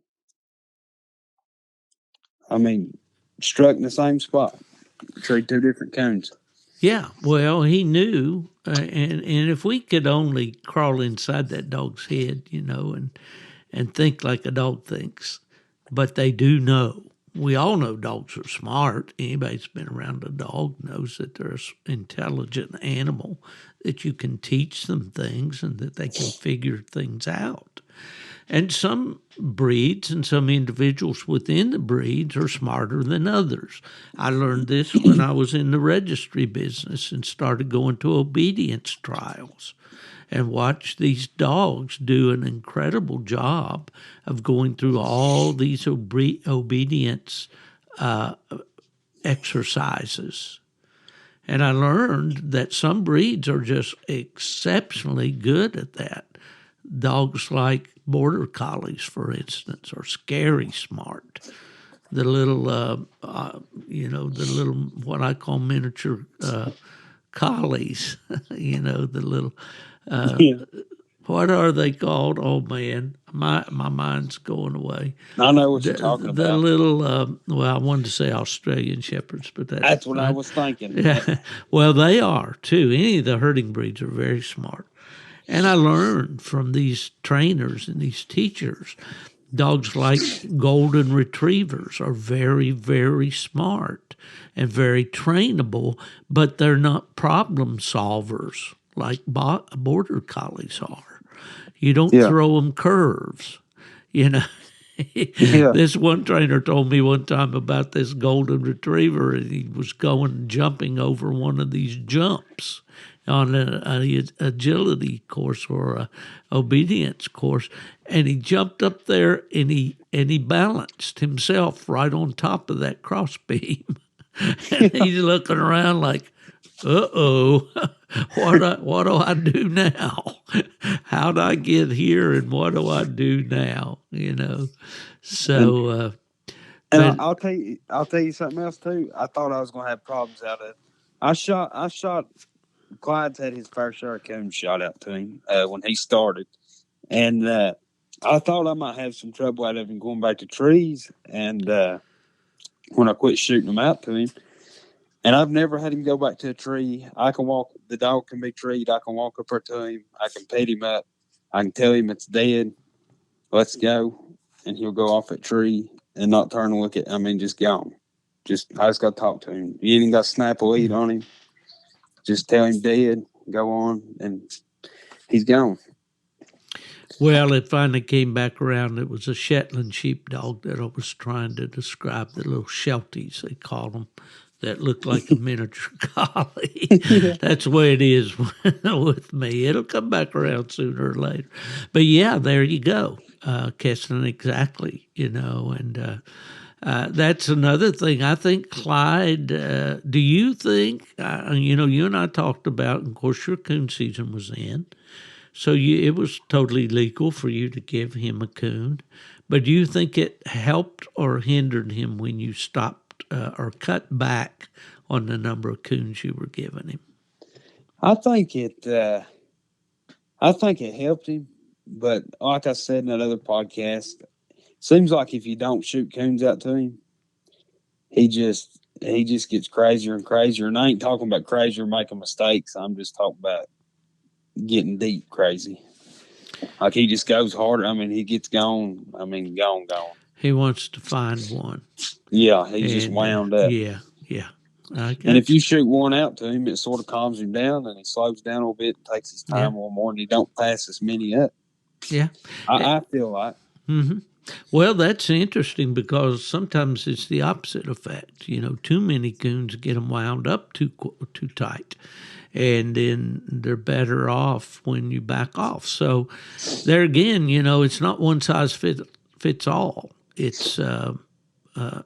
I mean, struck in the same spot, treed 2 different coons. Yeah, well, he knew, and if we could only crawl inside that dog's head, and think like a dog thinks, but they do know. We all know dogs are smart. Anybody that's been around a dog knows that they're an intelligent animal, that you can teach them things and that they can figure things out. And some breeds and some individuals within the breeds are smarter than others. I learned this when I was in the registry business and started going to obedience trials and watched these dogs do an incredible job of going through all these obedience exercises. And I learned that some breeds are just exceptionally good at that. Dogs like border collies, for instance, are scary smart. The little, the little what I call miniature collies. The little Yeah, what are they called? Oh man, my mind's going away. I know what The you're talking the about. little well, I wanted to say Australian shepherds, but that's That's what I not. was thinking. Yeah, well, they are too. Any of the herding breeds are very smart. And I learned from these trainers and these teachers, dogs like golden retrievers are very, very smart and very trainable, but they're not problem solvers like border collies are. You don't Yeah, throw them curves, you know. yeah, This one trainer told me one time about this golden retriever, and he was going jumping over one of these jumps on a agility course or a obedience course, and he jumped up there and he balanced himself right on top of that crossbeam, and he's looking around like, uh-oh, what do I do now? How do I get here, and what do I do now? and So, and but I'll tell you something else too. I thought I was going to have problems out of it. I shot. Clyde's had his fair share of coon shot out to him when he started, and I thought I might have some trouble out of him going back to trees. And when I quit shooting them out to him, and I've never had him go back to a tree. I can walk. The dog can be treed. I can walk up there to him. I can pet him up. I can tell him it's dead. Let's go, and he'll go off that tree and not turn and look at. I mean, just gone. I just got to talk to him. You ain't got to snap a lead on him. Just tell him dead. Go on, and he's gone. well, it finally came back around. It was a Shetland sheepdog that I was trying to describe, the little Shelties, they call them, that look like a miniature collie. Yeah. That's the way it is with me. It'll come back around sooner or later. But yeah, there you go, Kesten, exactly, and that's another thing. I think Clyde, do you think, you and I talked about, and of course, your coon season was in. So it was totally legal for you to give him a coon. But do you think it helped or hindered him when you stopped or cut back on the number of coons you were giving him? I think it. I think it helped him, but like I said in another podcast, seems like if you don't shoot coons out to him, he just gets crazier and crazier. And I ain't talking about crazier making mistakes. I'm just talking about getting deep crazy. Like he just goes harder. I mean, he gets gone. I mean, gone. He wants to find one. Yeah, he's just And wound up. yeah, I And if got you you. shoot one out to him, it sort of calms him down and he slows down a little bit, takes his Yeah, time a little more, and he don't pass as many up. yeah. I feel like. Mm-hmm. Well, that's interesting because sometimes it's the opposite effect. Too many coons get them wound up too tight, and then they're better off when you back off. So there again, it's not one size fits all. It's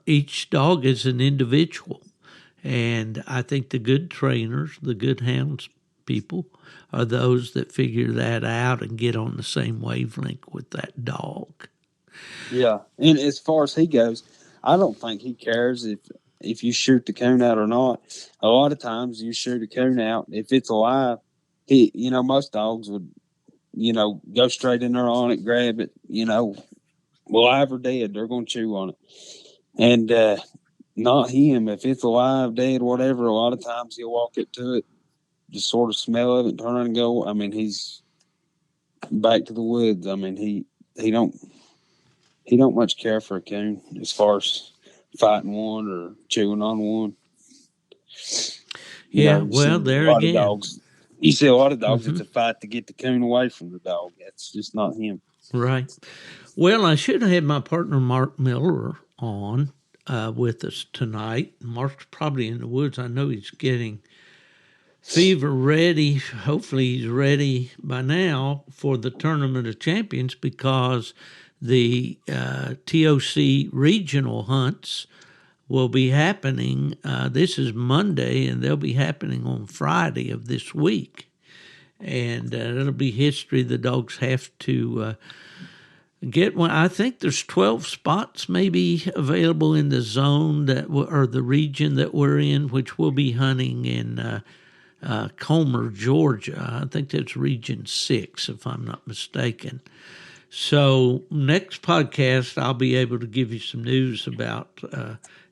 each dog is an individual, and I think the good trainers, the good hounds people, are those that figure that out and get on the same wavelength with that dog. Yeah. And as far as he goes, I don't think he cares if you shoot the coon out or not. A lot of times you shoot a coon out, if it's alive, most dogs would, go straight in there on it, grab it, alive or dead, they're going to chew on it. And not him. If it's alive, dead, whatever, a lot of times he'll walk up to it, just sort of smell of it, turn around and go. I mean, he's back to the woods. I mean, he don't he don't much care for a coon as far as fighting one or chewing on one. Yeah, You see well, a there lot of again. dogs. You see a lot of dogs. Hmm. It's a fight to get the coon away from the dog. That's just not him. Right. Well, I should have had my partner Mark Miller on with us tonight. Mark's probably in the woods. I know he's getting Fever ready. Hopefully, he's ready by now for the Tournament of Champions because the TOC regional hunts will be happening. This is Monday, and they'll be happening on Friday of this week. And it'll be history. The dogs have to get one. I think there's 12 spots maybe available in the zone or the region that we're in, which we'll be hunting in Comer, Georgia. I think that's Region 6, if I'm not mistaken. So next podcast, I'll be able to give you some news about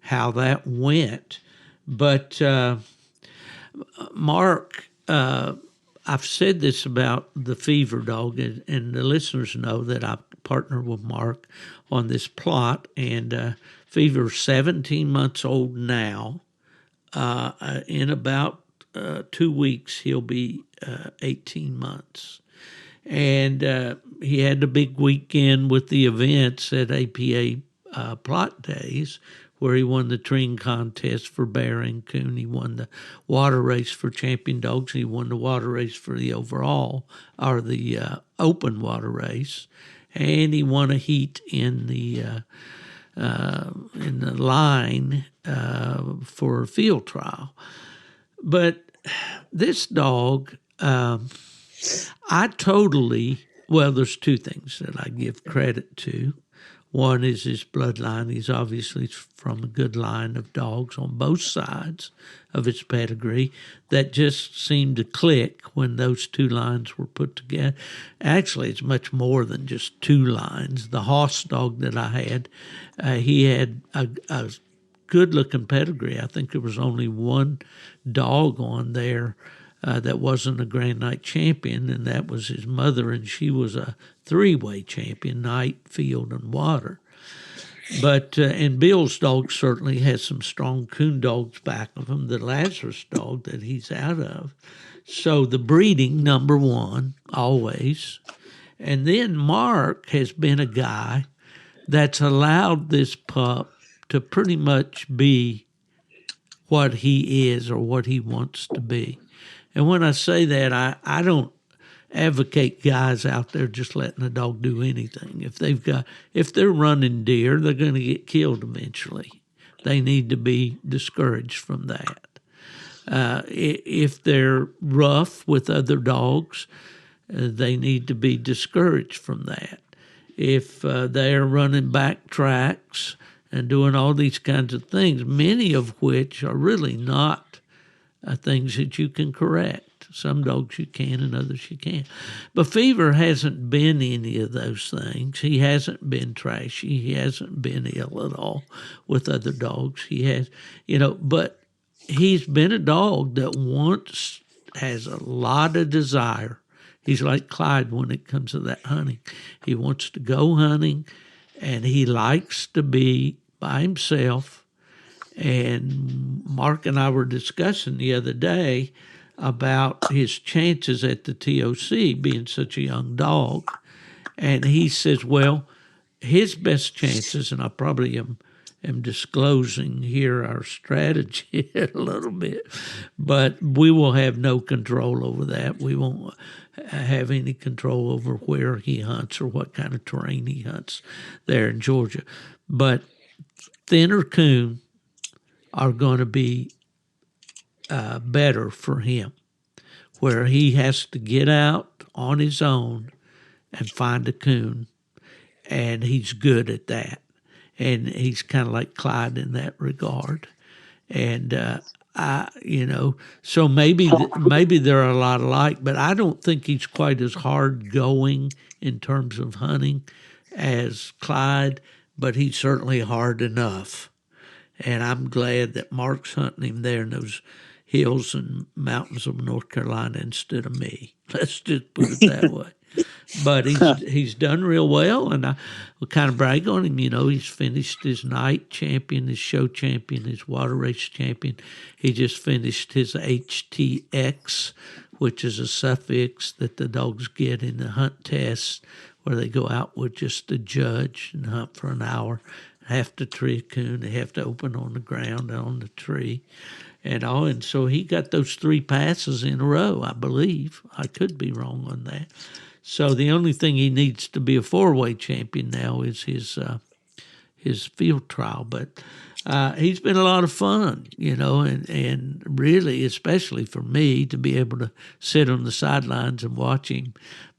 how that went. But Mark, I've said this about the Fever dog, and the listeners know that I partner with Mark on this plot. And Fever's 17 months old now. In about 2 weeks, he'll be 18 months. And he had a big weekend with the events at APA Plot Days, where he won the treeing contest for bear and coon. He won the water race for champion dogs. He won the water race for the overall, or the open water race. And he won a heat in the line for a field trial. But this dog, there's two things that I give credit to. One is his bloodline. He's obviously from a good line of dogs on both sides of his pedigree that just seemed to click when those two lines were put together. Actually, it's much more than just two lines. The Hoss dog that I had, he had a good-looking pedigree. I think there was only one dog on there that wasn't a Grand Night champion, and that was his mother, and she was a three-way champion, night, field, and water. But and Bill's dog certainly has some strong coon dogs back of him, the Lazarus dog that he's out of. So the breeding, number one, always. And then Mark has been a guy that's allowed this pup to pretty much be what he is or what he wants to be. And when I say that, I don't advocate guys out there just letting a dog do anything. If they're running deer, they're going to get killed eventually. They need to be discouraged from that. If they're rough with other dogs, they need to be discouraged from that. If they're running back tracks and doing all these kinds of things, many of which are really not things that you can correct. Some dogs you can and others you can't. But Fever hasn't been any of those things. He hasn't been trashy. He hasn't been ill at all with other dogs. He has, but he's been a dog that has a lot of desire. He's like Clyde when it comes to that hunting. He wants to go hunting, and he likes to be by himself. And Mark and I were discussing the other day about his chances at the TOC being such a young dog. And he says, well, his best chances, and I probably am disclosing here our strategy a little bit, but we will have no control over that. We won't have any control over where he hunts or what kind of terrain he hunts there in Georgia. But thinner coon are going to be better for him, where he has to get out on his own and find a coon, and he's good at that. And he's kind of like Clyde in that regard. And so maybe they're a lot alike, but I don't think he's quite as hard going in terms of hunting as Clyde, but he's certainly hard enough. And I'm glad that Mark's hunting him there in those hills and mountains of North Carolina instead of me. Let's just put it that way. But he's done real well, and I will kind of brag on him. He's finished his night champion, his show champion, his water race champion. He just finished his HTX, which is a suffix that the dogs get in the hunt tests, where they go out with just a judge and hunt for an hour. Have to tree a coon. They have to open on the ground on the tree and all. And so he got those 3 passes in a row, I believe. I could be wrong on that. So the only thing he needs to be a 4-way champion now is his field trial. But He's been a lot of fun, and really, especially for me, to be able to sit on the sidelines and watch him.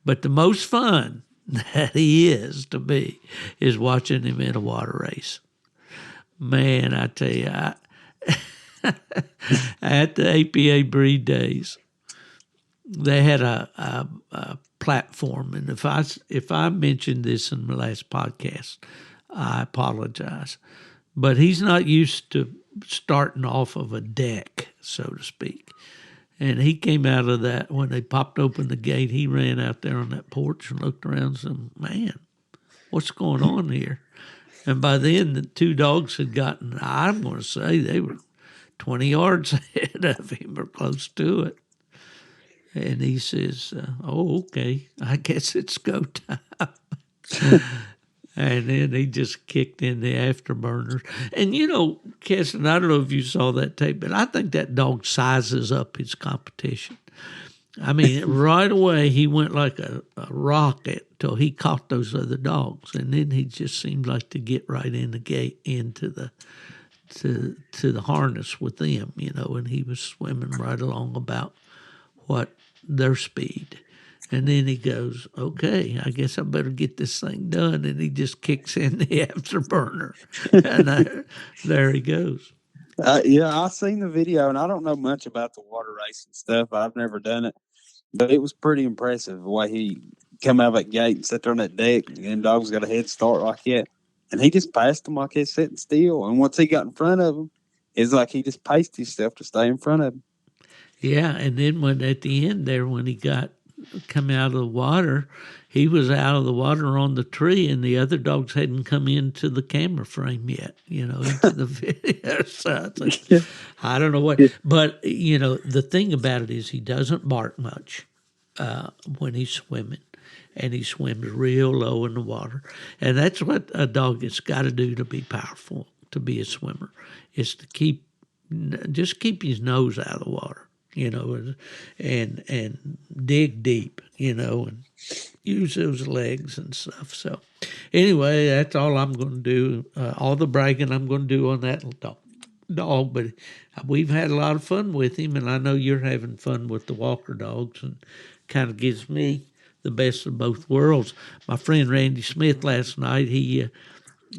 But the most fun that he is to me is watching him in a water race. Man, I tell you, at the APA breed days, they had a platform, and if I mentioned this in the last podcast, I apologize. But he's not used to starting off of a deck, so to speak. And he came out of that when they popped open the gate. He ran out there on that porch and looked around and said, "Man, what's going on here?" And by then, the two dogs had gotten, I'm going to say, they were 20 yards ahead of him or close to it. And he says, "Oh, okay, I guess it's go time." And then he just kicked in the afterburners. And, Kesten, I don't know if you saw that tape, but I think that dog sizes up his competition. I mean, right away he went like a rocket till he caught those other dogs, and then he just seemed like to get right in the gate into the to the harness with them, and he was swimming right along about what their speed. And then he goes, "Okay, I guess I better get this thing done." And he just kicks in the afterburner, and there he goes. Yeah, I seen the video, and I don't know much about the water racing stuff. I've never done it, but it was pretty impressive the way he come out of that gate and sat there on that deck, and dogs got a head start like that. And he just passed them like he's sitting still. And once he got in front of him, it's like he just paced himself to stay in front of him. Yeah, and then when at the end there, when he got come out of the water, he was out of the water on the tree, and the other dogs hadn't come into the camera frame yet, into the video. So it's like, I don't know what, but the thing about it is he doesn't bark much when he's swimming, and he swims real low in the water, and that's what a dog has got to do to be powerful, to be a swimmer, is to keep his nose out of the water. And dig deep, and use those legs and stuff. So anyway, that's all I'm going to do. All the bragging I'm going to do on that dog, but we've had a lot of fun with him, and I know you're having fun with the Walker dogs, and kind of gives me the best of both worlds. My friend Randy Smith last night,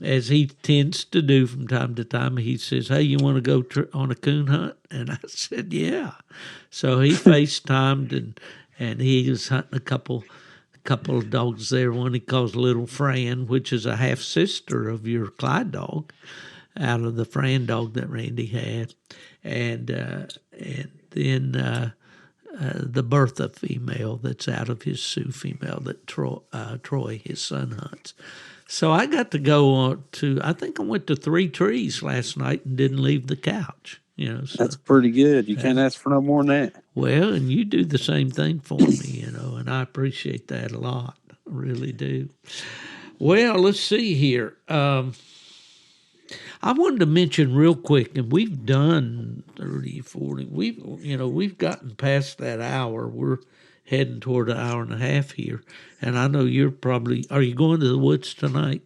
as he tends to do from time to time, he says, "Hey, you want to go on a coon hunt?" And I said, "Yeah." So he FaceTimed, and he was hunting a couple of dogs there. One he calls Little Fran, which is a half sister of your Clyde dog, out of the Fran dog that Randy had, and then the Bertha female that's out of his Sioux female that Troy, his son, hunts. So I got to go on I think I went to 3 trees last night and didn't leave the couch. So, that's pretty good. You can't ask for no more than that. Well, and you do the same thing for me, and I appreciate that a lot. I really do. Well, let's see here. I wanted to mention real quick, and we've done 30, 40. We've gotten past that hour. We're heading toward an hour and a half here, and I know are you going to the woods tonight?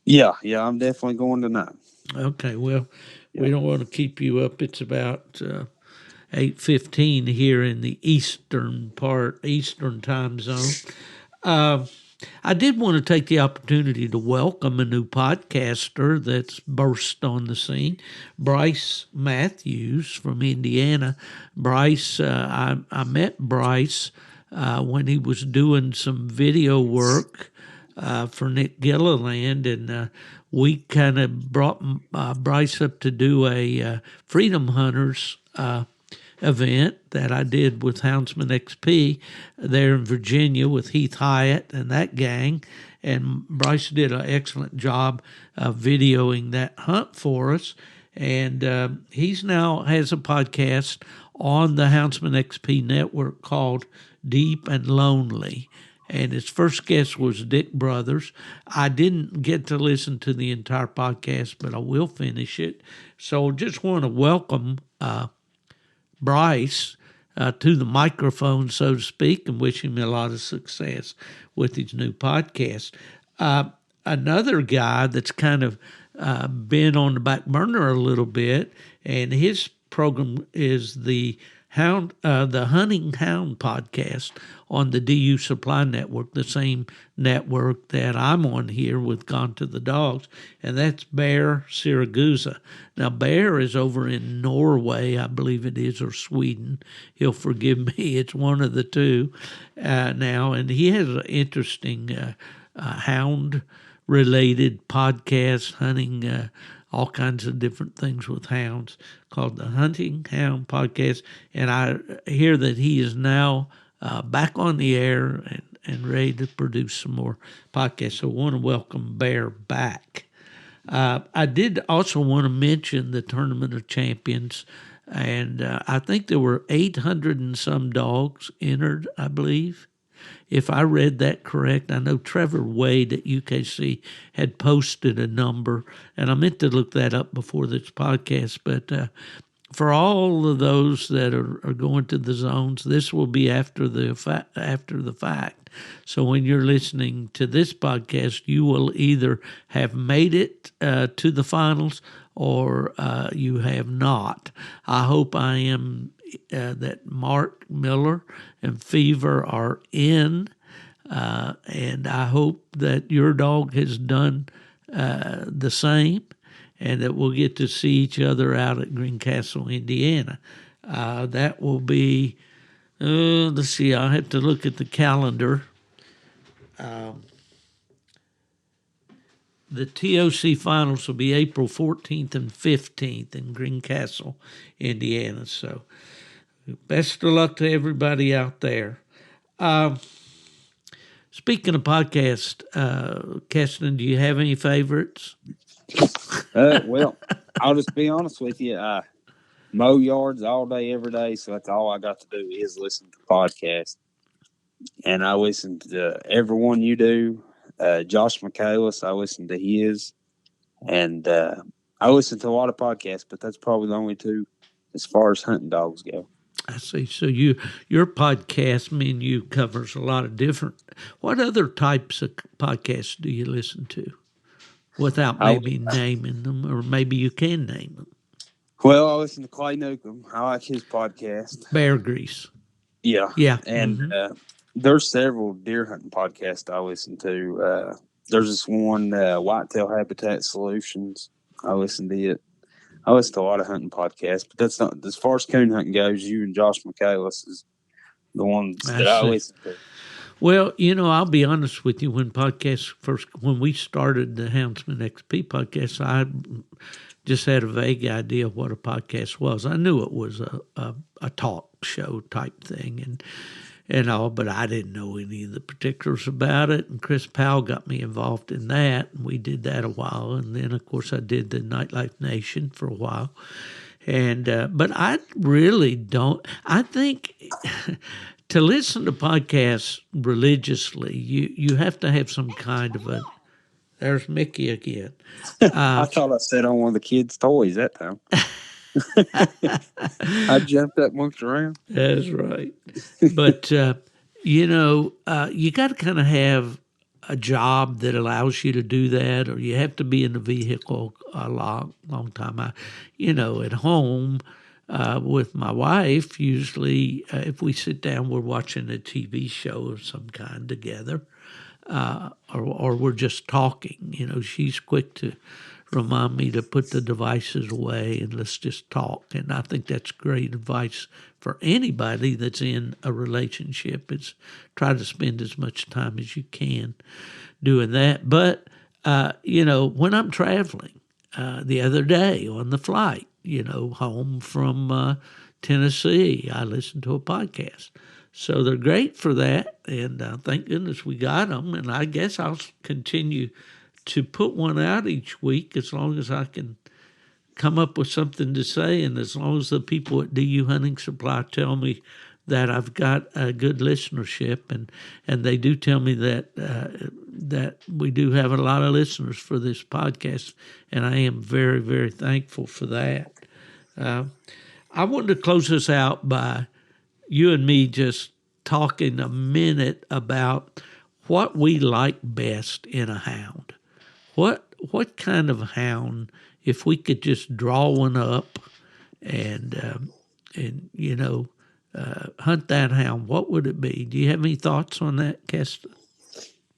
Yeah, I'm definitely going tonight. Okay, well, we don't want to keep you up. It's about 8:15 here in the eastern time zone. I did want to take the opportunity to welcome a new podcaster that's burst on the scene, Bryce Matthews from Indiana. Bryce, I met Bryce when he was doing some video work for Nick Gilliland, and we kind of brought Bryce up to do a Freedom Hunters event that I did with Houndsman XP there in Virginia with Heath Hyatt and that gang. And Bryce did an excellent job of videoing that hunt for us. And he's now has a podcast on the Houndsman XP network called Deep and Lonely. And his first guest was Dick Brothers. I didn't get to listen to the entire podcast, but I will finish it. So just want to welcome Bryce to the microphone, so to speak, and wish him a lot of success with his new podcast. Another guy that's kind of been on the back burner a little bit, and his program is the Hunting Hound podcast on the DU Supply Network, the same network that I'm on here with Gone to the Dogs, and that's Bear Siragusa. Now, Bear is over in Norway, I believe it is, or Sweden. He'll forgive me. It's one of the two now, and he has an interesting hound-related podcast, hunting all kinds of different things with hounds, called the Hunting Hound Podcast. And I hear that he is now back on the air and ready to produce some more podcasts. So I want to welcome Bear back. I did also want to mention the Tournament of Champions. And I think there were 800 and some dogs entered, I believe. If I read that correct, I know Trevor Wade at UKC had posted a number, and I meant to look that up before this podcast, but for all of those that are going to the zones, this will be after the fact. So when you're listening to this podcast, you will either have made it to the finals or you have not. I hope I am that Mark Miller and Fever are in, and I hope that your dog has done the same, and that we'll get to see each other out at Greencastle, Indiana. That will be, let's see, I'll have to look at the calendar. The TOC finals will be April 14th and 15th in Greencastle, Indiana. So best of luck to everybody out there. Speaking of podcast, Kesten, do you have any favorites? Well, I'll just be honest with you. I mow yards all day, every day, so that's all I got to do is listen to podcasts. And I listen to every one you do. Josh Michaelis, I listen to his. And I listen to a lot of podcasts, but that's probably the only two as far as hunting dogs go. I see. So your podcast menu covers a lot of different. What other types of podcasts do you listen to? Without maybe naming them, or maybe you can name them. Well, I listen to Clyde Newcomb. I like his podcast. Bear Grease. Yeah. Yeah. And there's several deer hunting podcasts I listen to. There's this one, Whitetail Habitat Solutions. I listen to it. I listen to a lot of hunting podcasts, but that's not, as far as coon hunting goes, you and Josh Michaelis is the ones that I listen to. Well, I'll be honest with you. When we started the Houndsman XP podcast, I just had a vague idea of what a podcast was. I knew it was a talk show type thing and all, but I didn't know any of the particulars about it. And Chris Powell got me involved in that, and we did that a while. And then, of course, I did the Nightlife Nation for a while. And but I really don't. I think to listen to podcasts religiously, you have to have some kind of a. There's Mickey again. I thought I sat on one of the kids' toys that time. I jumped up, moved around. That's right. But, you got to kind of have a job that allows you to do that, or you have to be in the vehicle a long time. At home with my wife, usually if we sit down, we're watching a TV show of some kind together, or we're just talking. She's quick to remind me to put the devices away and let's just talk. And I think that's great advice for anybody that's in a relationship. It's try to spend as much time as you can doing that. But, when I'm traveling, the other day on the flight, home from Tennessee, I listened to a podcast. So they're great for that. And thank goodness we got them. And I guess I'll continue to put one out each week as long as I can come up with something to say, and as long as the people at DU Hunting Supply tell me that I've got a good listenership, and they do tell me that that we do have a lot of listeners for this podcast, and I am very, very thankful for that. I wanted to close this out by you and me just talking a minute about what we like best in a hound. What what kind of hound, if we could just draw one up and hunt that hound, what would it be? Do you have any thoughts on that, Kesten?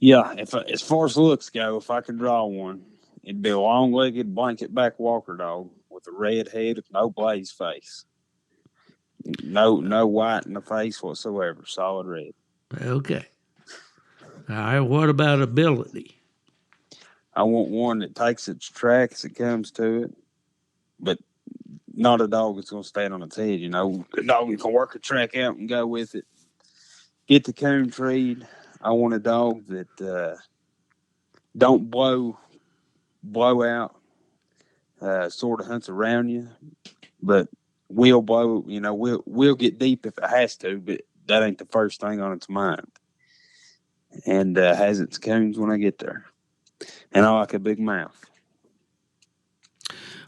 Yeah, if as far as looks go, if I could draw one, it'd be a long-legged blanket back walker dog with a red head with no blaze face, no white in the face whatsoever, solid red. Okay. All right. What about ability? I want one that takes its track as it comes to it, but not a dog that's going to stand on its head. A dog that can work a track out and go with it. Get the coon treed. I want a dog that don't blow out, sort of hunts around you, but will blow. We'll get deep if it has to, but that ain't the first thing on its mind. And has its coons when I get there. And I like a big mouth.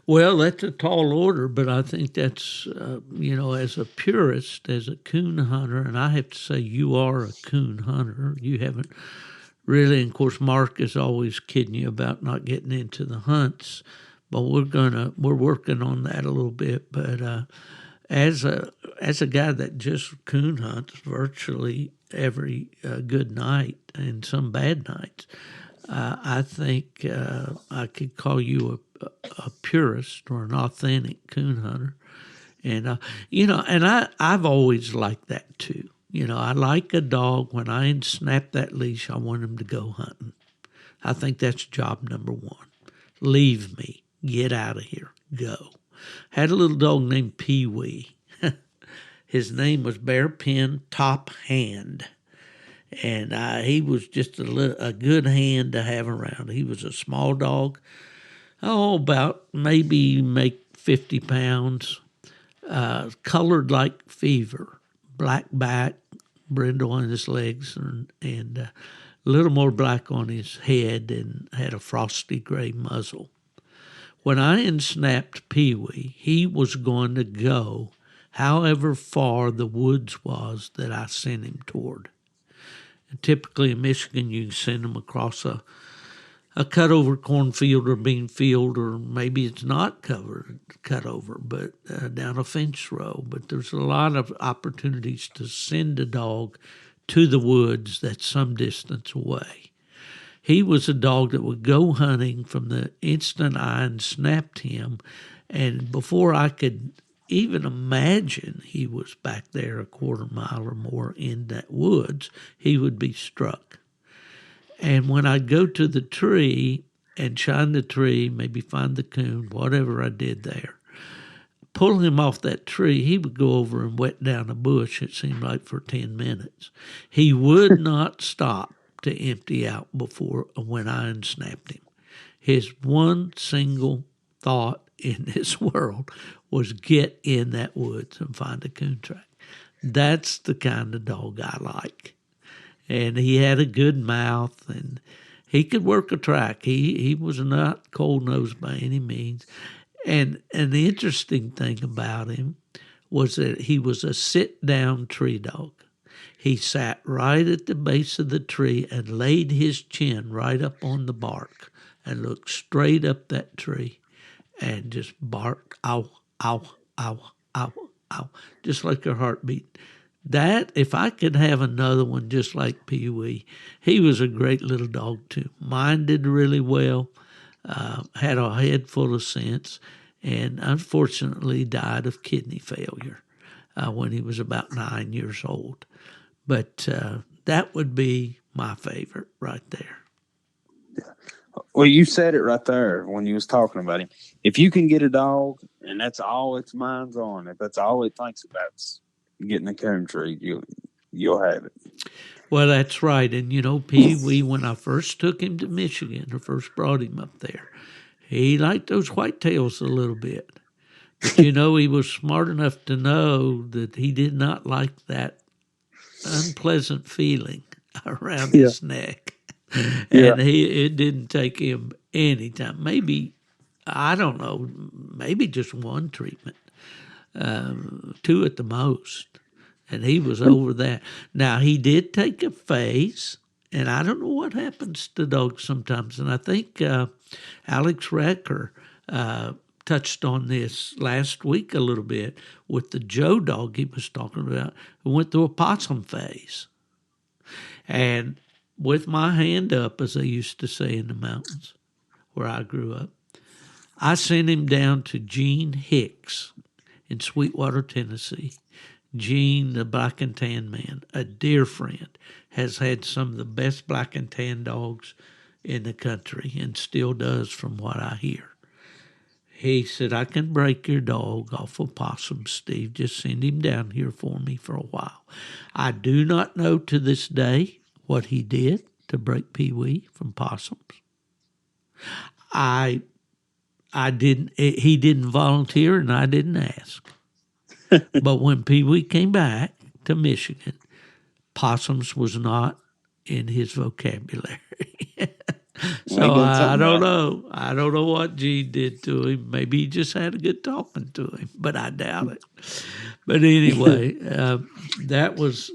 Well, that's a tall order, but I think that's, as a purist, as a coon hunter, and I have to say you are a coon hunter. You haven't really, and of course, Mark is always kidding you about not getting into the hunts, but we're working on that a little bit. But as a guy that just coon hunts virtually every good night and some bad nights, I think I could call you a purist or an authentic coon hunter, and I've always liked that too. I like a dog when I snap that leash. I want him to go hunting. I think that's job number one. Leave me, get out of here, go. Had a little dog named Pee Wee. His name was Bear Pen Top Hand. And he was just a good hand to have around. He was a small dog, about maybe make 50 pounds, colored like Fever, black back, brindle on his legs, and a little more black on his head, and had a frosty gray muzzle. When I unsnapped Pee Wee, he was going to go however far the woods was that I sent him toward. Typically in Michigan, you can send them across a cut-over cornfield or bean field, or maybe it's not cut over, but down a fence row. But there's a lot of opportunities to send a dog to the woods that's some distance away. He was a dog that would go hunting from the instant I snapped him, and before I could even imagine he was back there a quarter mile or more in that woods, he would be struck. And when I'd go to the tree and shine the tree, maybe find the coon, whatever I did there, pull him off that tree, he would go over and wet down a bush, it seemed like, for 10 minutes. He would not stop to empty out before when I unsnapped him. His one single thought in this world was get in that woods and find a coon track. That's the kind of dog I like. And he had a good mouth, and he could work a track. He was not cold-nosed by any means. And the interesting thing about him was that he was a sit-down tree dog. He sat right at the base of the tree and laid his chin right up on the bark and looked straight up that tree and just barked, ow, ow, ow, ow, ow, just like a heartbeat. That, if I could have another one just like Pee Wee, he was a great little dog too. Minded really well, had a head full of sense, and unfortunately died of kidney failure when he was about 9 years old. But that would be my favorite right there. Well, you said it right there when you was talking about him. If you can get a dog and that's all its mind's on, if that's all it thinks about is getting a coon tree, you'll have it. Well, that's right. And, Pee Wee, when I first took him to Michigan, or first brought him up there, he liked those whitetails a little bit. But, he was smart enough to know that he did not like that unpleasant feeling around his neck. And it didn't take him any time. Maybe, I don't know, maybe just one treatment, two at the most. And he was over that. Now, he did take a phase, and I don't know what happens to dogs sometimes. And I think Alex Recker touched on this last week a little bit with the Joe dog he was talking about, who went through a possum phase. And with my hand up, as they used to say in the mountains where I grew up, I sent him down to Gene Hicks in Sweetwater, Tennessee. Gene, the black and tan man, a dear friend, has had some of the best black and tan dogs in the country and still does from what I hear. He said, I can break your dog off of possum, Steve. Just send him down here for me for a while. I do not know to this day what he did to break Pee-wee from possums. I didn't. He didn't volunteer, and I didn't ask. But when Pee-wee came back to Michigan, possums was not in his vocabulary. So I don't know. I don't know what Gene did to him. Maybe he just had a good talking to him, but I doubt it. But anyway, that was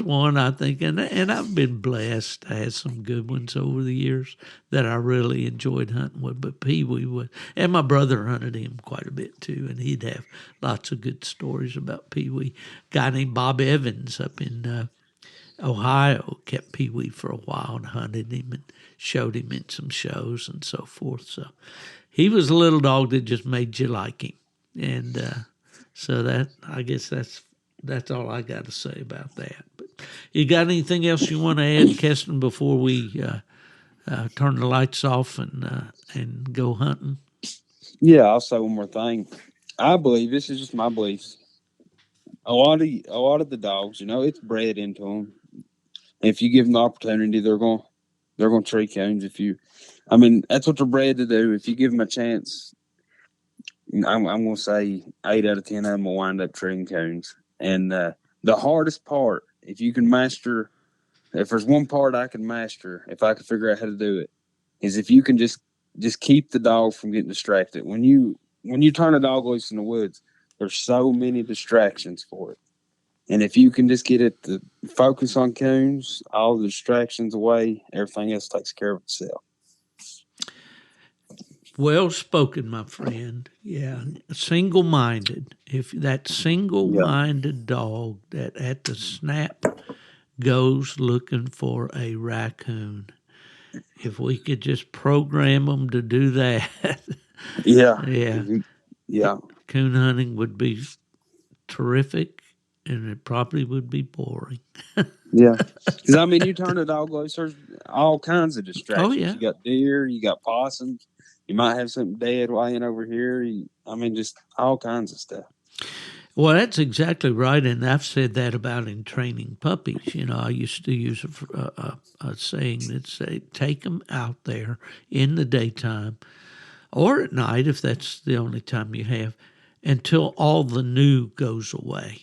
one, I think, and I've been blessed. I had some good ones over the years that I really enjoyed hunting with. But Pee-wee would, and my brother hunted him quite a bit too, and he'd have lots of good stories about Pee-wee. A guy named Bob Evans up in Ohio kept Pee-wee for a while and hunted him and showed him in some shows and so forth. So he was a little dog that just made you like him. And so that, I guess that's all I got to say about that. But you got anything else you want to add, Kesten, before we turn the lights off and go hunting? Yeah, I'll say one more thing. I believe, this is just my beliefs, a lot of the dogs, it's bred into them. If you give them the opportunity, they're going to tree coons. That's what they're bred to do. If you give them a chance, I'm going to say 8 out of 10 of them will wind up treeing coons. And the hardest part, if there's one part I can master, if I can figure out how to do it, is if you can just keep the dog from getting distracted. When you turn a dog loose in the woods, there's so many distractions for it. And if you can just get it to focus on coons, all the distractions away, everything else takes care of itself. Well spoken, my friend. Yeah, single-minded. If that single-minded dog that at the snap goes looking for a raccoon, if we could just program them to do that, yeah, coon hunting would be terrific, and it probably would be boring. Yeah, because you turn a dog loose, there's all kinds of distractions. Oh, yeah. You got deer, you got possums, you might have something dead laying over here. Just all kinds of stuff. Well, that's exactly right, and I've said that about in training puppies. I used to use a saying that say, take them out there in the daytime or at night if that's the only time you have, until all the new goes away.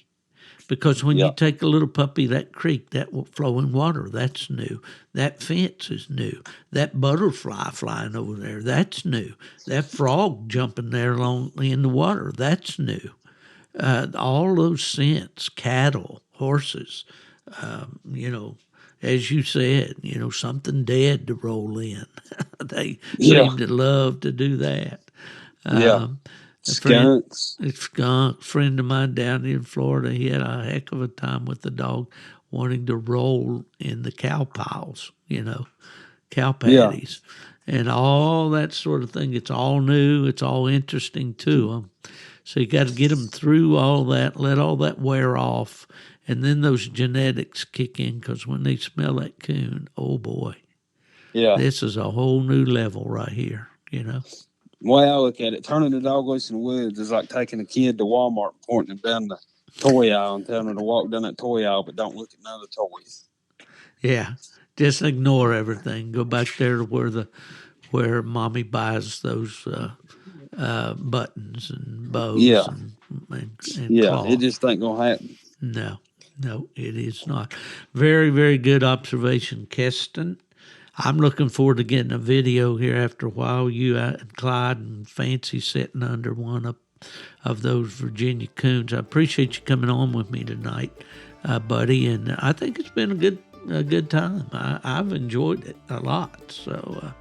Because when you take a little puppy, that creek, that flowing water, that's new. That fence is new. That butterfly flying over there, that's new. That frog jumping there in the water, that's new. All those scents, cattle, horses, as you said, something dead to roll in. They seem to love to do that. Skunks. A friend of mine down in Florida, he had a heck of a time with the dog wanting to roll in the cow piles, cow patties, and all that sort of thing. It's all new. It's all interesting to them. So you got to get them through all that, let all that wear off, and then those genetics kick in, because when they smell that coon, oh boy, this is a whole new level right here, The way I look at it, turning a dog loose in the woods is like taking a kid to Walmart and pointing them down the toy aisle and telling them to walk down that toy aisle, but don't look at none of the toys. Yeah, just ignore everything. Go back there to where mommy buys those buttons and bows and cloth. It just ain't gonna happen. No, it is not. Very, very good observation, Kesten. I'm looking forward to getting a video here after a while. You and Clyde and Phancy sitting under one of those Virginia coons. I appreciate you coming on with me tonight, buddy. And I think it's been a good time. I've enjoyed it a lot. So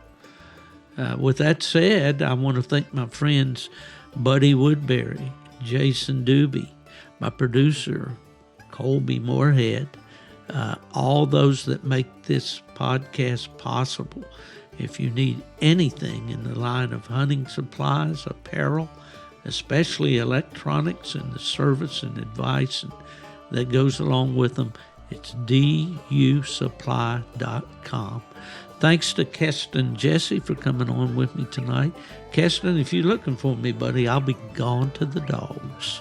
With that said, I want to thank my friends Buddy Woodbury, Jason Doobie, my producer, Colby Moorhead, all those that make this podcast possible. If you need anything in the line of hunting supplies, apparel, especially electronics and the service and advice that goes along with them, it's dusupply.com. Thanks to Kesten Jessee for coming on with me tonight. Kesten, if you're looking for me, buddy, I'll be gone to the dogs.